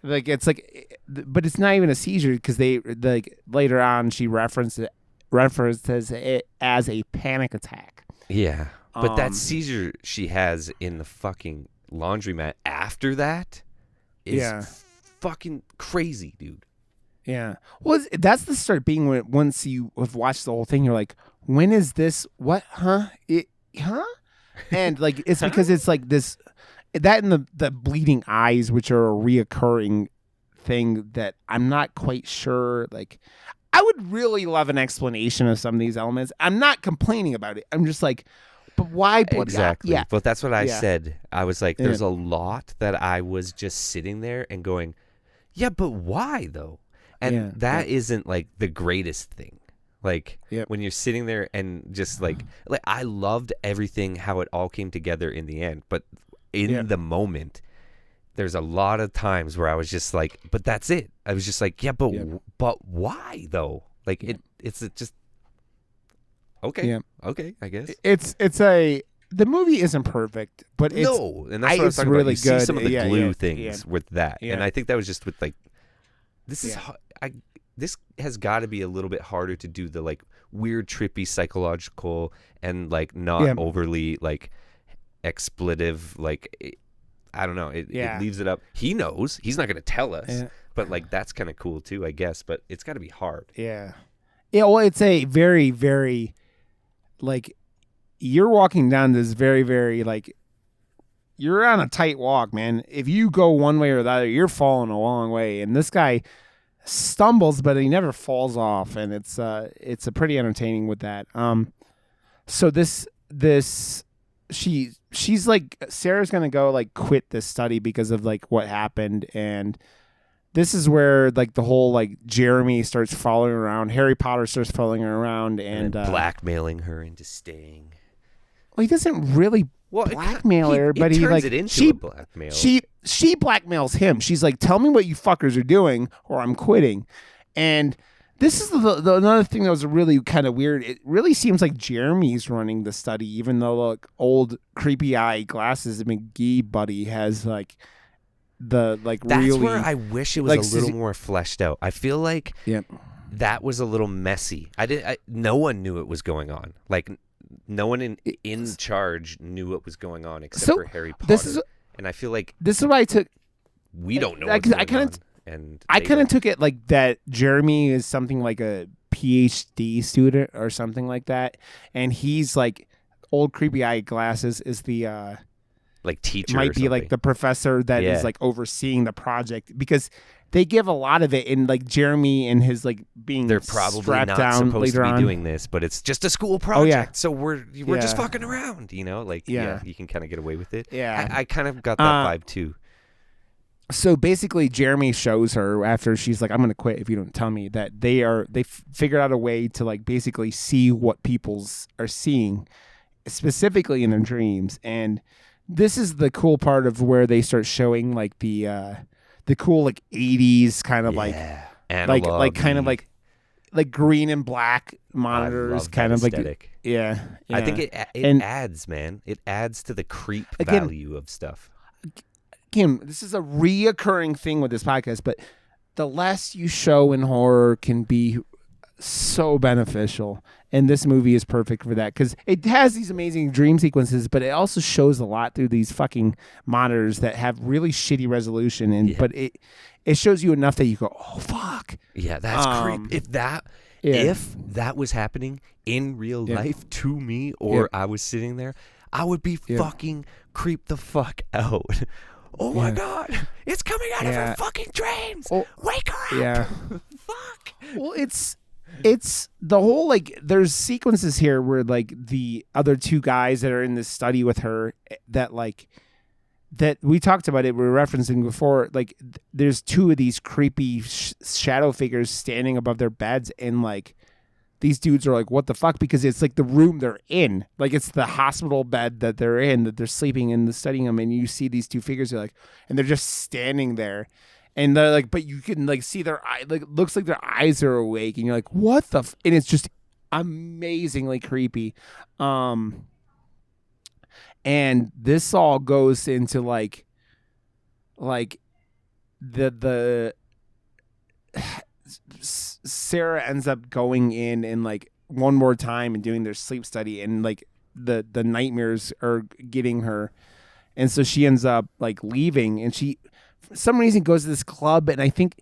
Like it's like, but it's not even a seizure because they like later on she references it as a panic attack. Yeah, but that seizure she has in the fucking laundromat after that is fucking crazy, dude. Yeah. Well, that's the start being when once you have watched the whole thing, you're like, when is this? What? Huh? And like it's because it's like this. That and the bleeding eyes, which are a reoccurring thing that I'm not quite sure. Like, I would really love an explanation of some of these elements. I'm not complaining about it. I'm just like, but why? Exactly. Yeah. But that's what I said. I was like, there's a lot that I was just sitting there and going, yeah, but why though? And that isn't like the greatest thing. Like when you're sitting there and just like I loved everything, how it all came together in the end, but in the moment, there's a lot of times where I was just like, but that's it. I was just like, but why though? Like it's just okay, okay, I guess the movie isn't perfect, but it's and that's what I was talking really about. You good. see some of the glue things with that, and I think that was just with like this is this has got to be a little bit harder to do the like weird, trippy, psychological, and like not overly like expletive, like I don't know, it leaves it up. He knows he's not going to tell us, but like that's kind of cool too, I guess. But it's got to be hard. Well, it's a very, very like you're walking down this very, very like you're on a tight walk, man. If you go one way or the other, you're falling a long way. And this guy stumbles, but he never falls off, and it's a pretty entertaining with that. So she's like, Sarah's gonna go like quit this study because of like what happened, and this is where like the whole like Jeremy starts following her around, Harry Potter starts following her around, and blackmailing her into staying. Well, he doesn't really blackmail her, but he like it into a blackmail. She blackmails him. She's like, "Tell me what you fuckers are doing, or I'm quitting." And this is the another thing that was really kind of weird. It really seems like Jeremy's running the study, even though like old creepy eye glasses McGee buddy has like the like. That's really, where I wish it was like, a little more fleshed out. I feel like that was a little messy. No one knew it was going on. Like no one in charge knew what was going on except for Harry Potter. And I feel like this is why I took. We don't know. I kind of took it like that. Jeremy is something like a PhD student or something like that, and he's like old creepy eye glasses is the like teacher. Might be like the professor that is like overseeing the project, because they give a lot of it in like Jeremy and his like being they're probably strapped not down supposed to be on. Doing this, but it's just a school project, so we're just fucking around, you know, like you can kind of get away with it. I kind of got that vibe too. So basically Jeremy shows her after she's like, I'm gonna quit if you don't tell me, that they figured out a way to like basically see what people's are seeing specifically in their dreams. And this is the cool part of where they start showing like the cool like 80s kind of like kind of like green and black monitors, kind of aesthetic. like I think it adds, man. It adds to the creep value of stuff. Kim, this is a reoccurring thing with this podcast, but the less you show in horror can be so beneficial, and this movie is perfect for that because it has these amazing dream sequences, but it also shows a lot through these fucking monitors that have really shitty resolution, and but it shows you enough that you go, oh fuck, that's creep. If that was happening in real life to me, or I was sitting there, I would be fucking creeped the fuck out. Oh my god, it's coming out of her fucking dreams. Wake her up. Fuck. Well, it's the whole like there's sequences here where like the other two guys that are in this study with her that like that we talked about it, we were referencing before, like there's two of these creepy shadow figures standing above their beds, and like these dudes are like, what the fuck? Because it's like the room they're in, like it's the hospital bed that they're in, that they're sleeping in, studying them, and you see these two figures, you're like, and they're just standing there, and they're like, but you can like see their eye, like it looks like their eyes are awake, and you're like, what the and it's just amazingly creepy. And this all goes into like the Sarah ends up going in and like one more time and doing their sleep study, and like the nightmares are getting her, and so she ends up like leaving, and she for some reason goes to this club, and I think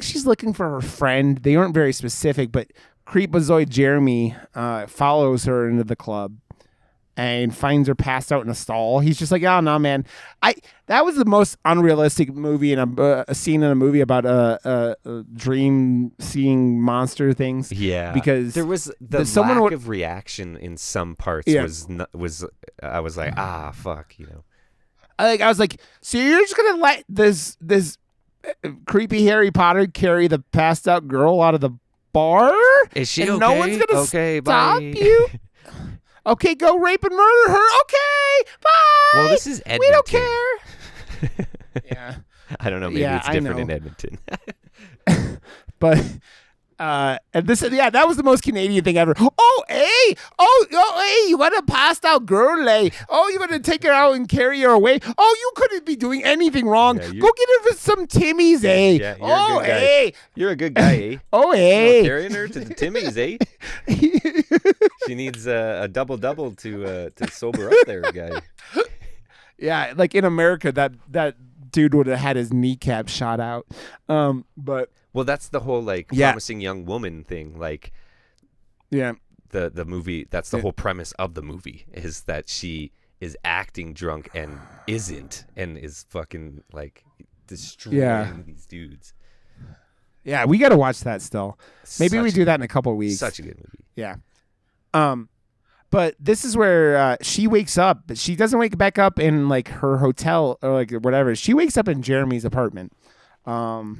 she's looking for her friend. They aren't very specific, but Creepazoid Jeremy follows her into the club and finds her passed out in a stall. He's just like, oh no, man. That was the most unrealistic movie in a scene in a movie about a dream seeing monster things. Yeah, because there was the lack of reaction in some parts. Yeah. was I was like, fuck, you know. I was like, so you're just gonna let this creepy Harry Potter carry the passed out girl out of the bar? Is she and okay? No one's gonna stop bye. you. Okay, go rape and murder her. Okay, bye. Well, this is Edmonton. We don't care. Yeah. I don't know. Maybe it's different in Edmonton. But, and this, that was the most Canadian thing ever. Oh, hey. Hey, you got a passed out girl, eh? Oh, you got to take her out and carry her away. Oh, you couldn't be doing anything wrong. Yeah, go get her for some Timmies, eh? Yeah, you're a good guy. You're a good guy, eh? Oh, hey. Carrying her to the Timmies, eh? She needs a double to sober up there, guy. Yeah, like in America, that dude would have had his kneecap shot out. But well, that's the whole like promising young woman thing. Like, yeah, the movie. That's the whole premise of the movie, is that she is acting drunk and isn't, and is fucking like destroying these dudes. Yeah, we got to watch that still. Maybe we do that in a couple of weeks. Such a good movie. Yeah. But this is where she wakes up, but she doesn't wake back up in like her hotel or like whatever. She wakes up in Jeremy's apartment. That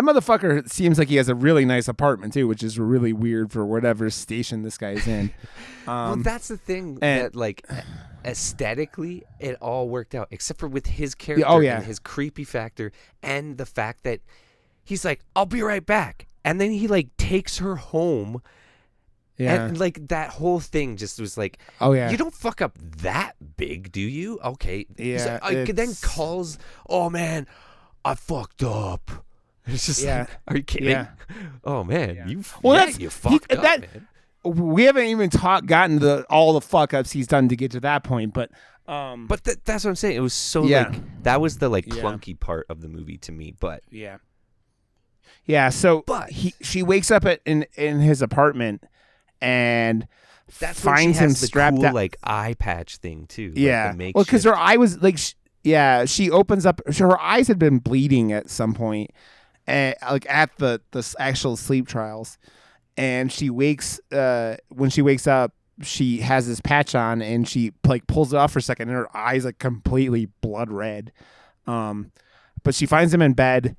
motherfucker seems like he has a really nice apartment too, which is really weird for whatever station this guy's in. Well, that's the thing, that like aesthetically it all worked out, except for with his character and his creepy factor, and the fact that he's like, I'll be right back. And then he like takes her home. Yeah. And like that whole thing just was like, oh yeah, you don't fuck up that big, do you? Okay. Yeah. Then calls, oh man, I fucked up. It's just like, are you kidding? Yeah. Oh man, you fucked up, man. We haven't even gotten to all the fuck ups he's done to get to that point, but that's what I'm saying. It was so like that was the like clunky part of the movie to me, but so she wakes up in his apartment and finds him strapped up, like eye patch thing too. Yeah, like well, because her eye was like, she opens up. Her eyes had been bleeding at some point, like at the actual sleep trials, and she wakes. When she wakes up, she has this patch on, and she like pulls it off for a second, and her eyes like completely blood red. But she finds him in bed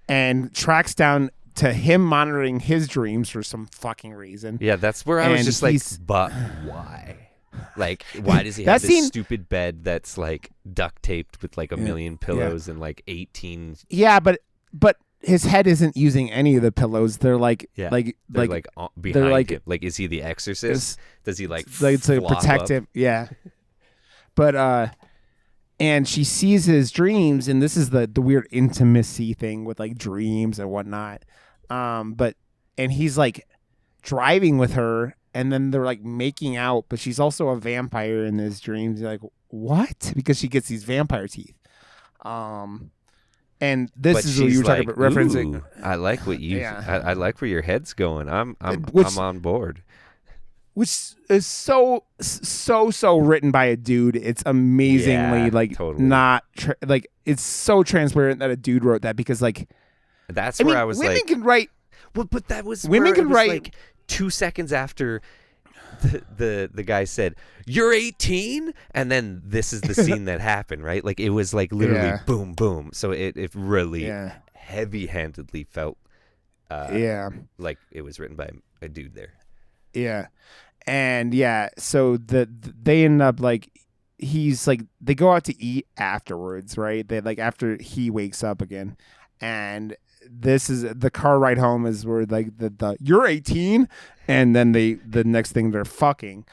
and tracks down to him monitoring his dreams for some fucking reason. Yeah, that's where I was just like, but why? Like, why does he have this stupid bed that's like duct taped with like a million pillows and like 18? Yeah, but his head isn't using any of the pillows. They're like behind him. Like, is he the Exorcist? Does he like to protect up? Him? Yeah. But and she sees his dreams, and this is the weird intimacy thing with like dreams and whatnot. And he's like driving with her, and then they're like making out, but she's also a vampire in his dreams. You're like, what? Because she gets these vampire teeth. And this is what you were talking about referencing. I like what you. I like where your head's going. I'm on board. Which is so written by a dude. It's amazingly not like it's so transparent that a dude wrote that, because like that's where I was women like, can write. Well, but that was women can write like 2 seconds after the guy said, "You're 18," and then this is the scene that happened, right? Like it was like literally boom, boom. So it really heavy-handedly felt like it was written by a dude there. Yeah, and so they end up like he's like they go out to eat afterwards, right? They like after he wakes up again, and this is the car ride home is where like the you're 18, and then the next thing they're fucking.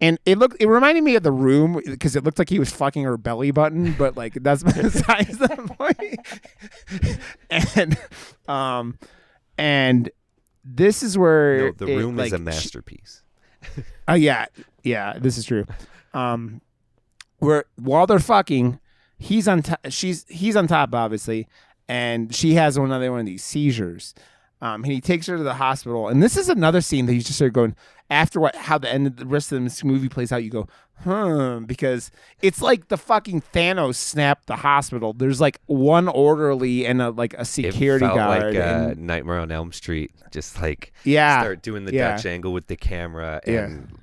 And it reminded me of The Room because it looked like he was fucking her belly button, but like that's besides the point. And this is where The Room is a masterpiece. Yeah, this is true. Where while they're fucking, he's on top. He's on top, obviously, and she has another one of these seizures. And he takes her to the hospital, and this is another scene that you just start going after how the rest of this movie plays out. You go, because it's like the fucking Thanos snapped the hospital. There's like one orderly and a security guard. Like Nightmare on Elm Street, just like start doing the Dutch angle with the camera and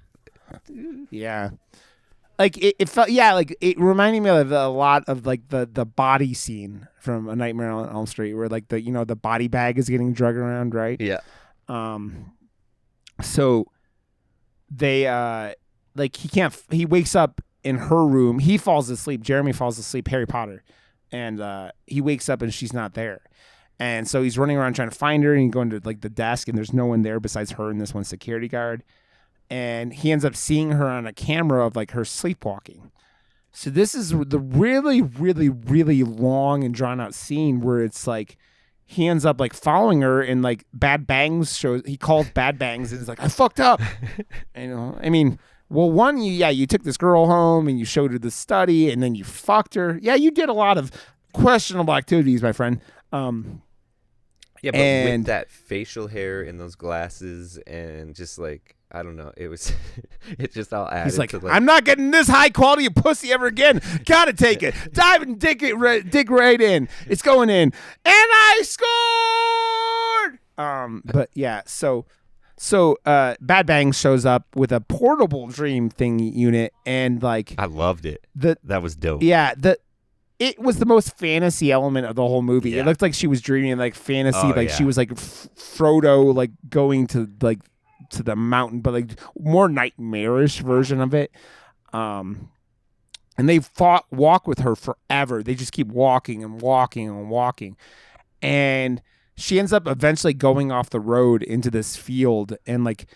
like it felt like it reminded me of a lot of like the body scene from A Nightmare on Elm Street where like the body bag is getting dragged around, right? Yeah. So they like he wakes up in her room. He falls asleep. Jeremy falls asleep, Harry Potter. And he wakes up and she's not there. And so he's running around trying to find her, and he's going to like the desk, and there's no one there besides her and this one security guard. And he ends up seeing her on a camera of like her sleepwalking. So this is the really, really, really long and drawn out scene where it's like he ends up like following her, and like Bad Bangs shows. He calls Bad Bangs and is like, "I fucked up." I mean, well, one, you took this girl home and you showed her the study, and then you fucked her. Yeah, you did a lot of questionable activities, my friend. Yeah, but with that facial hair and those glasses and just like, I don't know, it was, it just all added. He's like, to I'm not getting this high quality of pussy ever again. Gotta take it. Dive and dig right in. It's going in. And I scored! But yeah, so Bad Bang shows up with a portable dream thing unit, and like I loved it. That was dope. Yeah, it was the most fantasy element of the whole movie. Yeah. It looked like she was dreaming like fantasy, she was like Frodo, like going to like to the mountain, but like more nightmarish version of it. And they walk with her forever. They just keep walking and walking and walking, and she ends up eventually going off the road into this field, and like,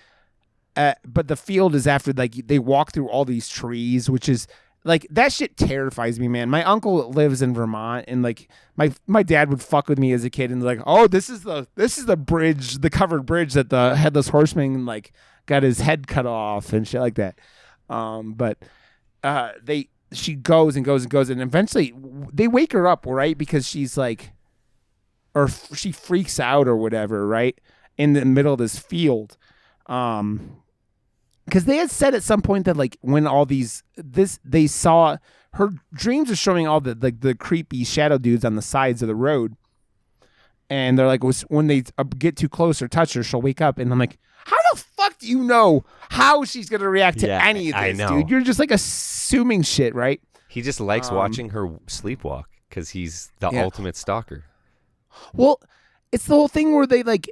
but the field is after like they walk through all these trees, which is. Like, that shit terrifies me, man. My uncle lives in Vermont, and like my dad would fuck with me as a kid and like, oh, this is the bridge, the covered bridge that the headless horseman like got his head cut off and shit like that. But she goes and goes and goes, and eventually they wake her up, right? Because she's like, or she freaks out or whatever, right? In the middle of this field. Because they had said at some point that like when they saw her dreams are showing all the creepy shadow dudes on the sides of the road, and they're like when they get too close or touch her, she'll wake up, and I'm like, how the fuck do you know how she's gonna react to any of this, dude? You're just like assuming shit, right? He just likes watching her sleepwalk because he's the ultimate stalker. Well, it's the whole thing where they like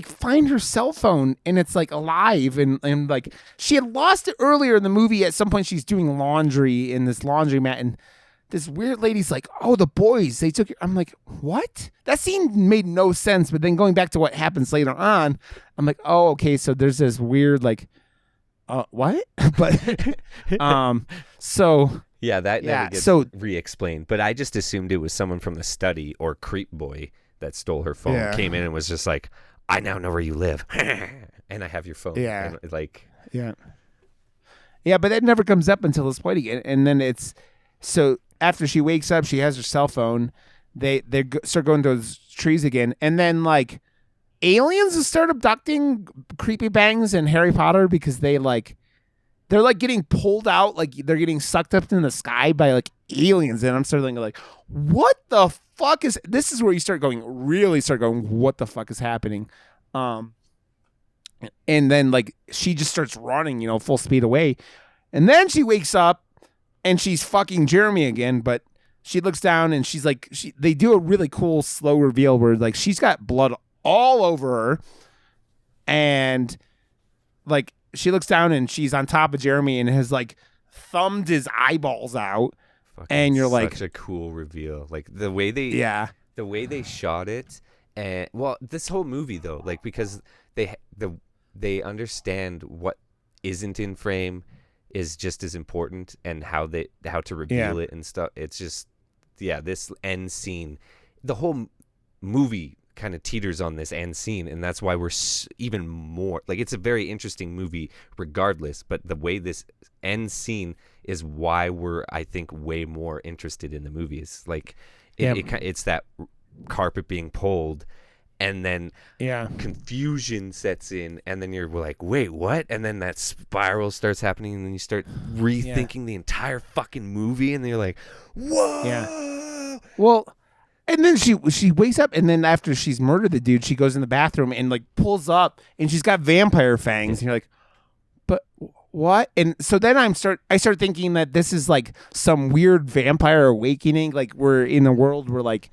find her cell phone and it's like alive, and like she had lost it earlier in the movie. At some point she's doing laundry in this laundromat, and this weird lady's like, oh, the boys, they took it. I'm like, what? That scene made no sense. But then going back to what happens later on, I'm like, oh, okay, so there's this weird like what? But so yeah, that never gets re-explained. But I just assumed it was someone from the study or creep boy that stole her phone, came in and was just like, I now know where you live, and I have your phone. Yeah, and like but that never comes up until this point again. And then it's so after she wakes up, she has her cell phone. They start going to those trees again, and then like aliens start abducting Creepy Bangs and Harry Potter because they're like getting pulled out, like they're getting sucked up in the sky by like aliens. And I'm starting like, what the fuck is this? Is where you really start going, what the fuck is happening? And then like she just starts running, full speed away. And then she wakes up and she's fucking Jeremy again, but she looks down and she's like, they do a really cool slow reveal where like she's got blood all over her. And like she looks down and she's on top of Jeremy and has like thumbed his eyeballs out. Fucking and you're like, such a cool reveal. Like the way they shot it. And well, this whole movie though, like because they understand what isn't in frame is just as important, and how to reveal it and stuff. It's just this end scene, the whole movie kind of teeters on this end scene, and that's why we're even more like, it's a very interesting movie regardless, but the way this end scene is why we're, I think, way more interested in the movie. It's like it's that carpet being pulled, and then confusion sets in, and then you're like, wait, what? And then that spiral starts happening, and then you start rethinking the entire fucking movie, and then you're like, whoa. Yeah. Well, and then she wakes up, and then after she's murdered the dude, she goes in the bathroom and like pulls up, and she's got vampire fangs, and you're like, but what? And so then I start thinking that this is like some weird vampire awakening, like we're in a world where like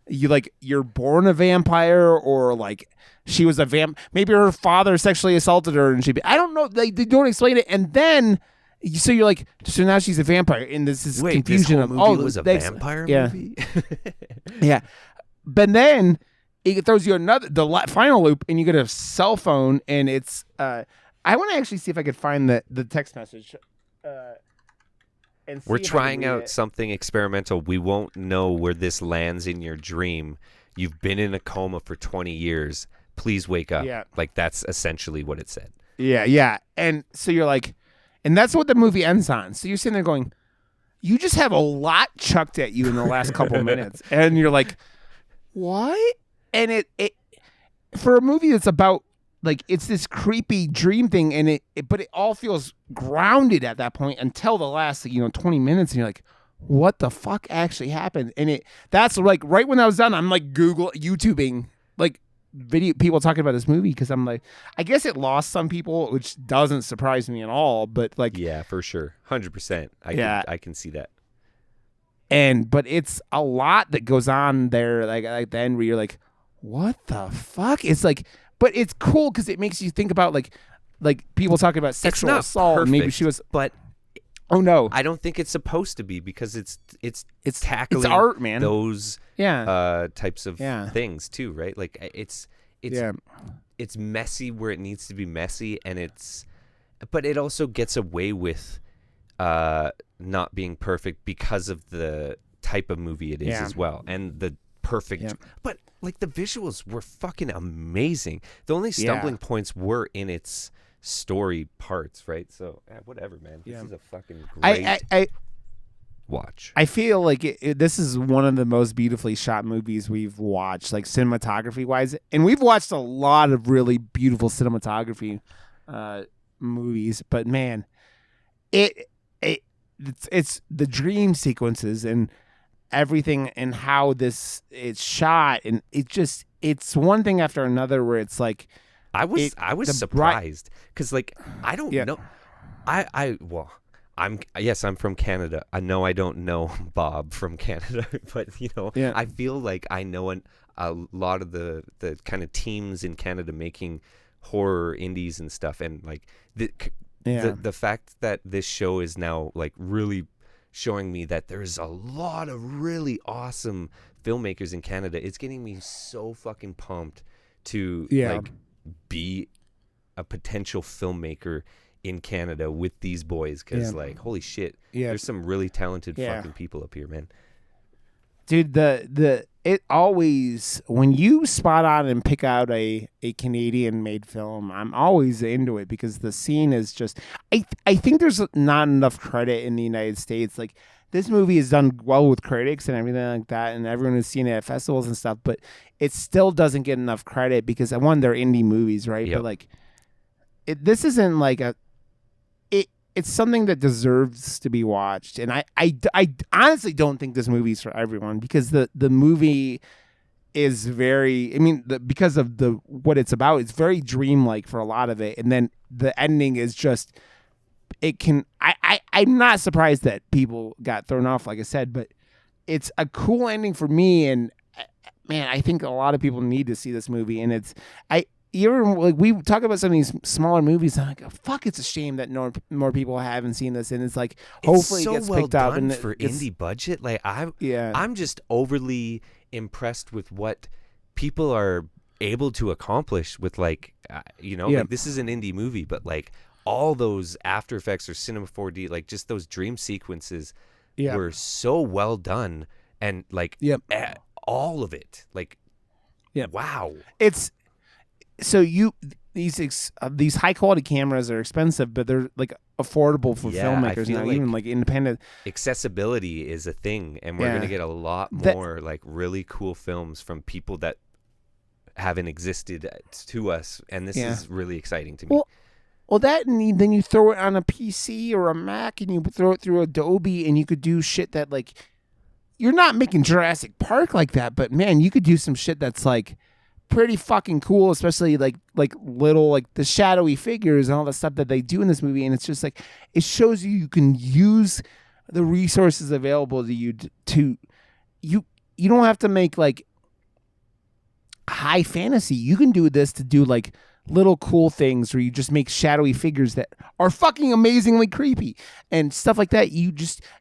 you're born a vampire, or like she was a maybe her father sexually assaulted her and I don't know, they don't explain it. And then so you're like, so now she's a vampire, and this is confusion this whole movie was a vampire movie. Yeah. But then it throws you the final loop, and you get a cell phone, and it's I want to actually see if I could find the text message. We're trying out something experimental. We won't know where this lands in your dream. You've been in a coma for 20 years. Please wake up. Yeah. Like, that's essentially what it said. Yeah. And so you're like, and that's what the movie ends on. So you're sitting there going, you just have a lot chucked at you in the last couple minutes. And you're like, what? And it for a movie that's about, like, it's this creepy dream thing, and but it all feels grounded at that point until the last 20 minutes, and you're like, what the fuck actually happened? And that's like right when I was done, I'm like YouTubing like video people talking about this movie, because I'm like, I guess it lost some people, which doesn't surprise me at all, but like, yeah, for sure, 100%. I can see that. But it's a lot that goes on there, like the end where you're like, what the fuck? It's like. But it's cool because it makes you think about like people talking about sexual assault. Perfect, maybe she was, but oh no, I don't think it's supposed to be, because it's tackling it's art, man. Those types of things too, right? Like it's messy where it needs to be messy, but it also gets away with not being perfect because of the type of movie it is as well, and the perfect, but like the visuals were fucking amazing. The only stumbling points were in its story parts, right? So whatever, man. This is a fucking great watch. I feel like this is one of the most beautifully shot movies we've watched, like cinematography wise, and we've watched a lot of really beautiful cinematography movies. But man, it's the dream sequences and everything, and how it's shot, and it's one thing after another where it's like, I was surprised, because like I don't know, I'm from Canada. I know I don't know Bob from Canada, but I feel like I know a lot of the kind of teams in Canada making horror indies and stuff, and like the fact that this show is now like really showing me that there's a lot of really awesome filmmakers in Canada. It's getting me so fucking pumped to like be a potential filmmaker in Canada with these boys, because like, holy shit, there's some really talented fucking people up here, man. Dude, it always, when you spot on and pick out a Canadian made film, I'm always into it, because the scene is just, I think there's not enough credit in the United States. Like, this movie is done well with critics and everything like that, and everyone has seen it at festivals and stuff, but it still doesn't get enough credit because, one, they're indie movies, right? Yep. But like, this isn't like it's something that deserves to be watched. And I honestly don't think this movie's for everyone, because the movie is very. I mean, because of what it's about, it's very dreamlike for a lot of it, and then the ending is just. It can. I'm not surprised that people got thrown off, like I said, but it's a cool ending for me, and man, I think a lot of people need to see this movie, and it's we talk about some of these smaller movies, and I'm like, oh, fuck, it's a shame that more people haven't seen this, and it's like hopefully it's so it gets well picked up done and for indie budget. Like I'm just overly impressed with what people are able to accomplish with like like this is an indie movie, but like all those After Effects or Cinema 4D, like just those dream sequences were so well done, and like all of it, like wow. It's so these high quality cameras are expensive, but they're like affordable for filmmakers now, like even like independent. Accessibility is a thing, and we're gonna get a lot more like really cool films from people that haven't existed to us, and this is really exciting to me. Well, that, and then you throw it on a PC or a Mac, and you throw it through Adobe, and you could do shit that like you're not making Jurassic Park like that, but man, you could do some shit that's like pretty fucking cool, especially like little like the shadowy figures and all the stuff that they do in this movie, and it's just like it shows you can use the resources available to you you don't have to make like high fantasy. You can do this to do like little cool things where you just make shadowy figures that are fucking amazingly creepy and stuff like that. You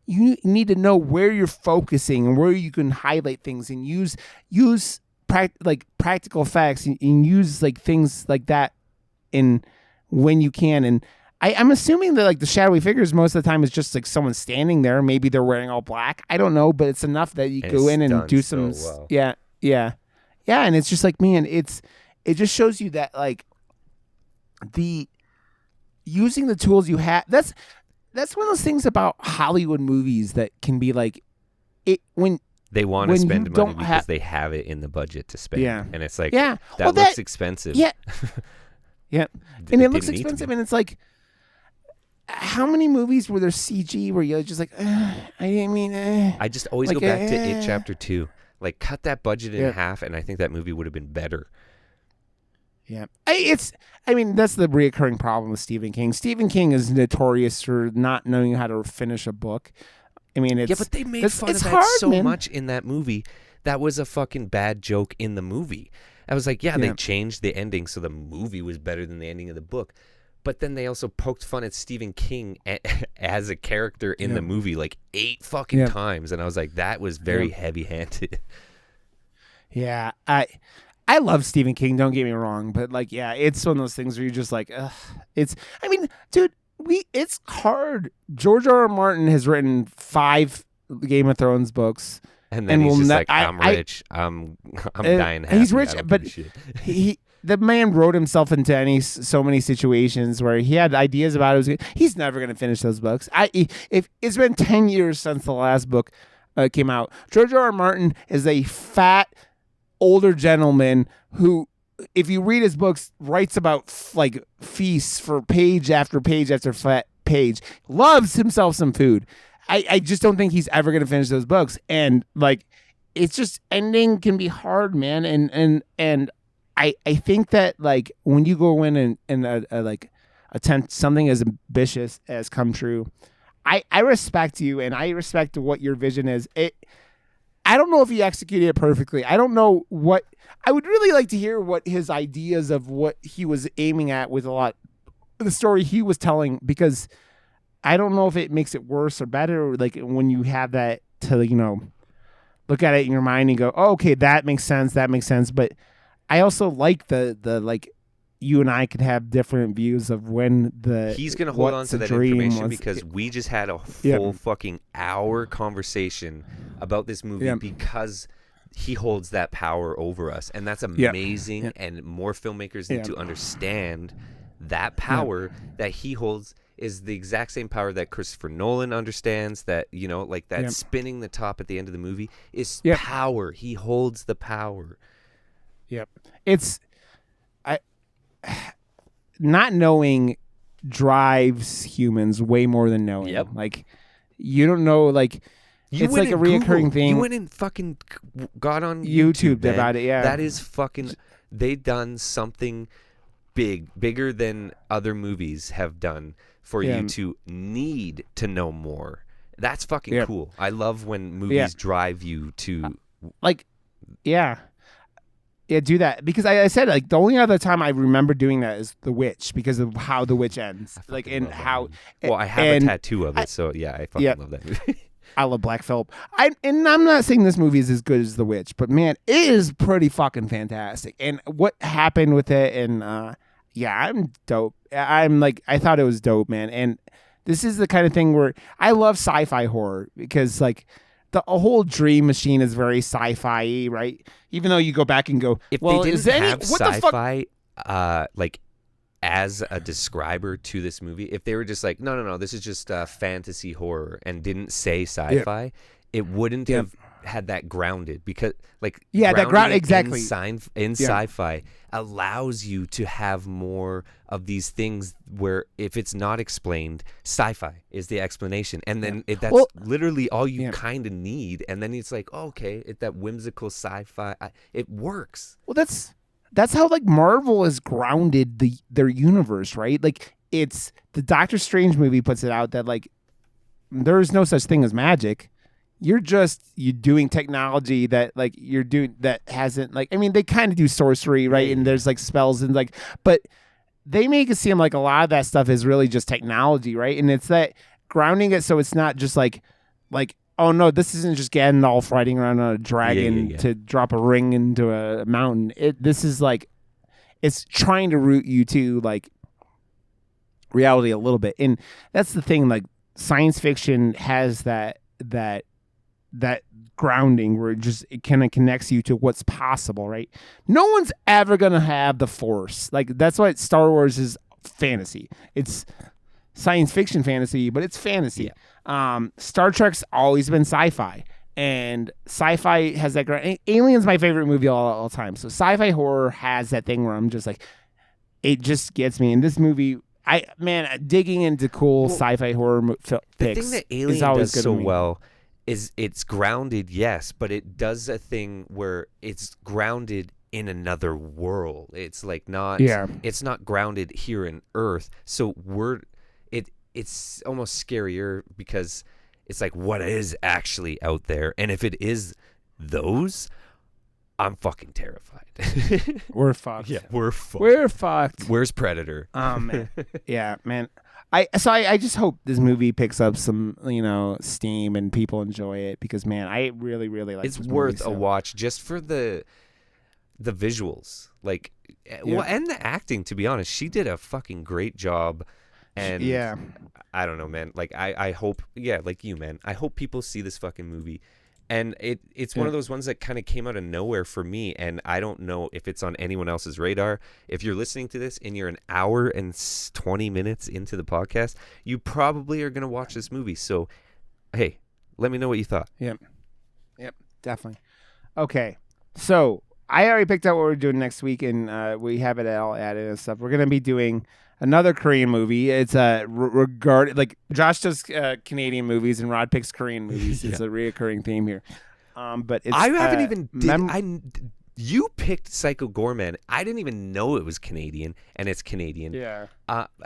need to know where you're focusing and where you can highlight things and use practical effects and use like things like that in when you can. And I'm assuming that like the shadowy figures most of the time is just like someone standing there. Maybe they're wearing all black. I don't know, but it's enough that you go in and do some yeah. And it's just like, man, it just shows you that like using the tools you have. That's one of those things about Hollywood movies that can be like when they want to spend money because they have it in the budget to spend. Yeah. And it's like, that looks expensive. Yeah. Yeah. And it looks expensive, and it's like, how many movies were there CG where you're just like, I just always go back to It Chapter 2. Like, cut that budget in half, and I think that movie would have been better. Yeah. That's the reoccurring problem with Stephen King. Stephen King is notorious for not knowing how to finish a book. I mean, but they made fun of that so much in that movie. That was a fucking bad joke in the movie. I was like, they changed the ending so the movie was better than the ending of the book. But then they also poked fun at Stephen King as a character in the movie like 8 fucking times. And I was like, that was very heavy-handed. Yeah. I love Stephen King, don't get me wrong. But like, it's one of those things where you're just like, ugh. Dude, it's hard. George R.R. Martin has written 5 Game of Thrones books. And then he's just like, I'm rich. I'm dying happy. He's rich, but the man wrote himself into so many situations where he had ideas about it. He's never going to finish those books. If it's been 10 years since the last book came out. George R.R. Martin is a fat, older gentleman who, if you read his books, writes about like feasts for page after page after page. Loves himself some food. I just don't think he's ever going to finish those books. And like, it's just ending can be hard, man. And I think that like when you go in and like attempt something as ambitious as Come True, I respect you, and I respect what your vision is. I don't know if he executed it perfectly. I don't know what I would really like to hear what his ideas of what he was aiming at with a lot of the story he was telling, because I don't know if it makes it worse or better. Like when you have that to, look at it in your mind and go, oh, okay, that makes sense. That makes sense. But I also like the like you and I could have different views of when he's going to hold on to that information because we just had a full fucking hour conversation about this movie because he holds that power over us. And that's amazing. And more filmmakers need to understand that power that he holds is the exact same power that Christopher Nolan understands, that, like that spinning the top at the end of the movie is power. He holds the power. Yep. Not knowing drives humans way more than knowing. Yep. Like, you don't know, like, It's like a reoccurring thing. You went and fucking got on YouTube man. about it. Yeah, that is fucking. They done something bigger than other movies have done for you to need to know more. That's fucking cool. I love when movies drive you to do that, because I said, like, the only other time I remember doing that is The Witch, because of how The Witch ends, like, and how. Well, I have a tattoo of it, so yeah, I fucking love that movie. I love Black Phillip. I'm not saying this movie is as good as The Witch, but man, it is pretty fucking fantastic. And what happened with it, and I'm dope. I thought it was dope, man. And this is the kind of thing where I love sci-fi horror, because like the whole Dream Machine is very sci-fi, right? Even though you go back and go, if well, they didn't have what sci-fi, like as a describer to this movie, if they were just like, no, this is just fantasy horror and didn't say sci-fi, it wouldn't have had that grounded, because like that ground exactly in sci-fi allows you to have more of these things where if it's not explained, sci-fi is the explanation, and then that's literally all you kind of need, and then it's like, oh, okay, that whimsical sci-fi, it works. Well, that's how like Marvel has grounded their universe, right? Like, it's the Doctor Strange movie puts it out that like there's no such thing as magic. You're doing technology that like you're doing that hasn't, like, I mean, they kind of do sorcery, right? And there's like spells and like, but they make it seem like a lot of that stuff is really just technology, right? And it's that grounding it so it's not just like, oh no, this isn't just Gandalf riding around on a dragon to drop a ring into a mountain. This is like, it's trying to root you to like reality a little bit, and that's the thing. Like, science fiction has that grounding where it kind of connects you to what's possible, right? No one's ever gonna have the Force. Like, that's why Star Wars is fantasy. It's science fiction fantasy, but it's fantasy. Star Trek's always been sci-fi, and sci-fi has that Alien's my favorite movie all time. So sci-fi horror has that thing where I'm just like, it just gets me. In this movie, digging into cool sci-fi horror picks. The thing that Alien does so well is it's grounded, yes, but it does a thing where it's grounded in another world. It's like it's not grounded here in Earth. So it's almost scarier, because it's like, what is actually out there? And if it is those, I'm fucking terrified. We're fucked. Yeah, we're fucked. We're fucked. Where's Predator? Man. Yeah, man. I just hope this movie picks up some, steam and people enjoy it, because man, I really, really like it. It's worth a watch just for the visuals, like, well, and the acting. To be honest, she did a fucking great job. And I don't know, man. Like, I hope, like you, man. I hope people see this fucking movie. And it's one of those ones that kind of came out of nowhere for me, and I don't know if it's on anyone else's radar. If you're listening to this and you're an hour and 20 minutes into the podcast, you probably are going to watch this movie. So, hey, let me know what you thought. Yep, definitely. Okay, so I already picked out what we're doing next week, and we have it all added and stuff. We're going to be doing another Korean movie. It's like Josh does Canadian movies and Rod picks Korean movies. It's a reoccurring theme here. But it's, I haven't even you picked Psycho Goreman. I didn't even know it was Canadian, and it's Canadian. Yeah.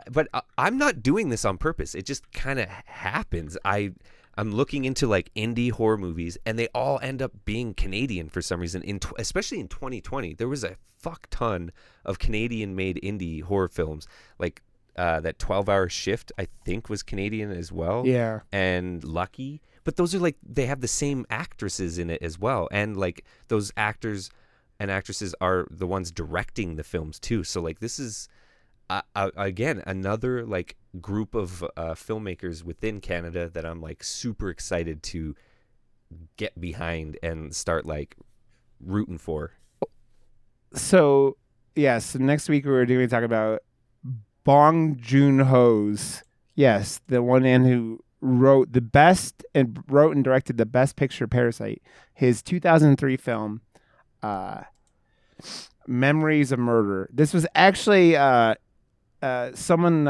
But I'm not doing this on purpose. It just kind of happens. I'm looking into like indie horror movies, and they all end up being Canadian for some reason. Especially in 2020, there was a fuck ton of Canadian-made indie horror films. Like that 12-Hour Shift, I think, was Canadian as well. Yeah. And Lucky, but those are like, they have the same actresses in it as well, and like those actors and actresses are the ones directing the films too. So like, this is again another like group of filmmakers within Canada that I'm like super excited to get behind and start like rooting for. So yes, next week we're going to talk about Bong Joon-ho's, the one man who wrote and directed the best picture, Parasite, his 2003 film Memories of Murder. This was actually someone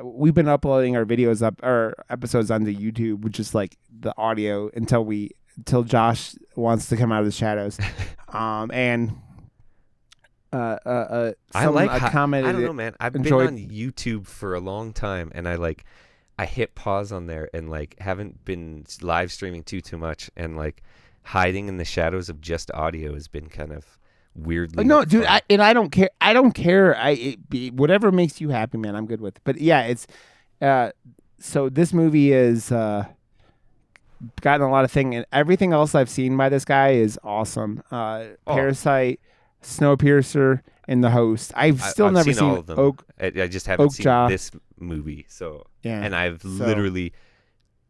we've been uploading our videos our episodes onto YouTube, which is like the audio until Josh wants to come out of the shadows. And I commented. I don't know, man. I've been on YouTube for a long time, and I hit pause on there and like haven't been live streaming too much, and like hiding in the shadows of just audio has been kind of weirdly. No, dude, I don't care. I don't care. Whatever makes you happy, man. I'm good with. But yeah, it's so this movie is gotten a lot of things, and everything else I've seen by this guy is awesome. Parasite, Snowpiercer, and The Host. I've never seen all of them. I just haven't seen this movie. So yeah, and I've literally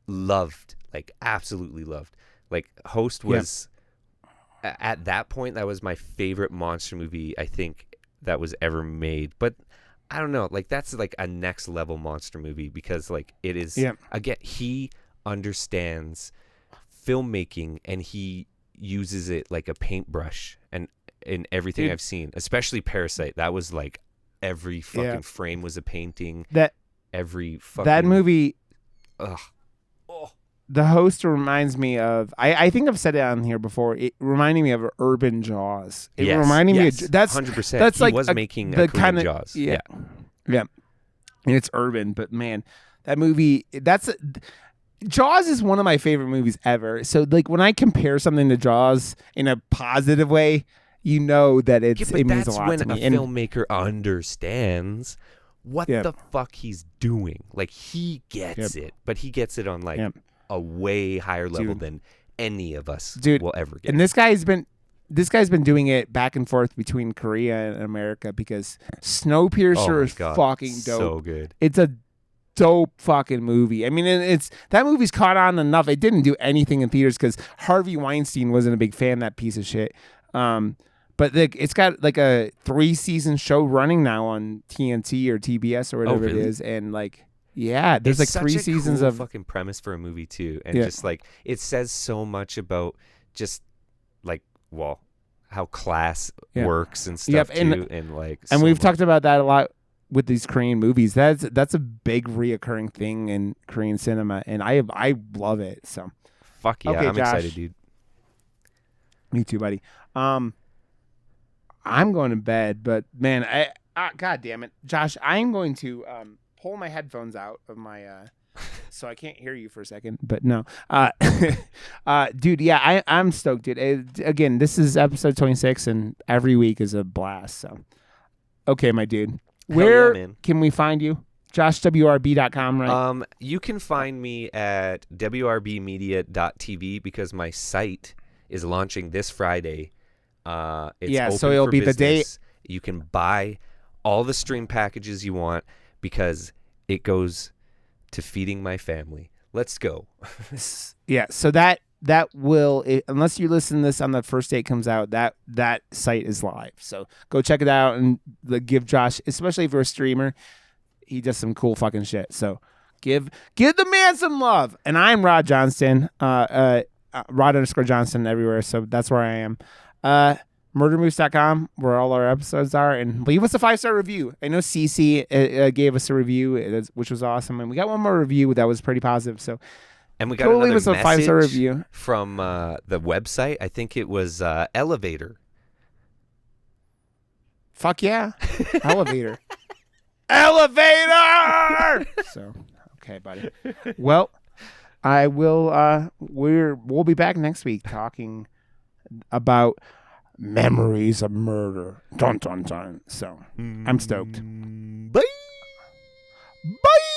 loved, like absolutely loved. Like Host was at that point, that was my favorite monster movie I think that was ever made. But I don't know, like that's like a next level monster movie because like it is again, he understands filmmaking and he uses it like a paintbrush, and in everything I've seen, especially Parasite, that was like every fucking frame was a painting. That movie. Ugh. Oh. The Host reminds me of. I think I've said it on here before. It reminded me of Urban Jaws. It reminded me of that's 100%. That's like making the kind of Jaws. Yeah. And it's urban, but man, that movie. Jaws is one of my favorite movies ever. So like when I compare something to Jaws in a positive way, you know that it means a lot to me. That's when a filmmaker understands what the fuck he's doing. Like he gets it, but he gets it on like a way higher level than any of us will ever get. And this guy's been doing it back and forth between Korea and America because Snowpiercer is fucking dope. So good. It's a dope fucking movie. I mean, that movie's caught on enough. It didn't do anything in theaters because Harvey Weinstein wasn't a big fan of that piece of shit. But it's got like a 3-season show running now on TNT or TBS or whatever it is, and like there's like 3 seasons of fucking premise for a movie too, and just like it says so much about just like how class works and stuff too, and like and we've talked about that a lot with these Korean movies. That's a big reoccurring thing in Korean cinema, and I love it. So fuck yeah, I'm excited, dude. Me too, buddy. I'm going to bed, but man, God damn it, Josh, I'm going to pull my headphones out of my so I can't hear you for a second. But no, dude, yeah, I'm stoked, dude. Again, this is episode 26, and every week is a blast. So, okay, my dude, where can we find you? JoshWRB.com, right? You can find me at WRBmedia.tv because my site is launching this Friday. It's open so it'll for be business. The date. You can buy all the stream packages you want because it goes to feeding my family. Let's go. So that will, unless you listen to this on the first day it comes out, that site is live. So go check it out and give Josh, especially if you're a streamer, he does some cool fucking shit. So give the man some love. And I'm Rod Johnston, Rod_Johnston everywhere. So that's where I am. Murdermoose.com, where all our episodes are, and leave us a 5-star review. I know CC gave us a review, which was awesome, and we got one more review that was pretty positive. So, and we got another message a 5-star review from the website. I think it was Elevator. Fuck yeah, Elevator, Elevator. So, okay, buddy. Well, I will. We'll be back next week talking about memories of murder. Dun dun dun. So I'm stoked. Bye. Bye.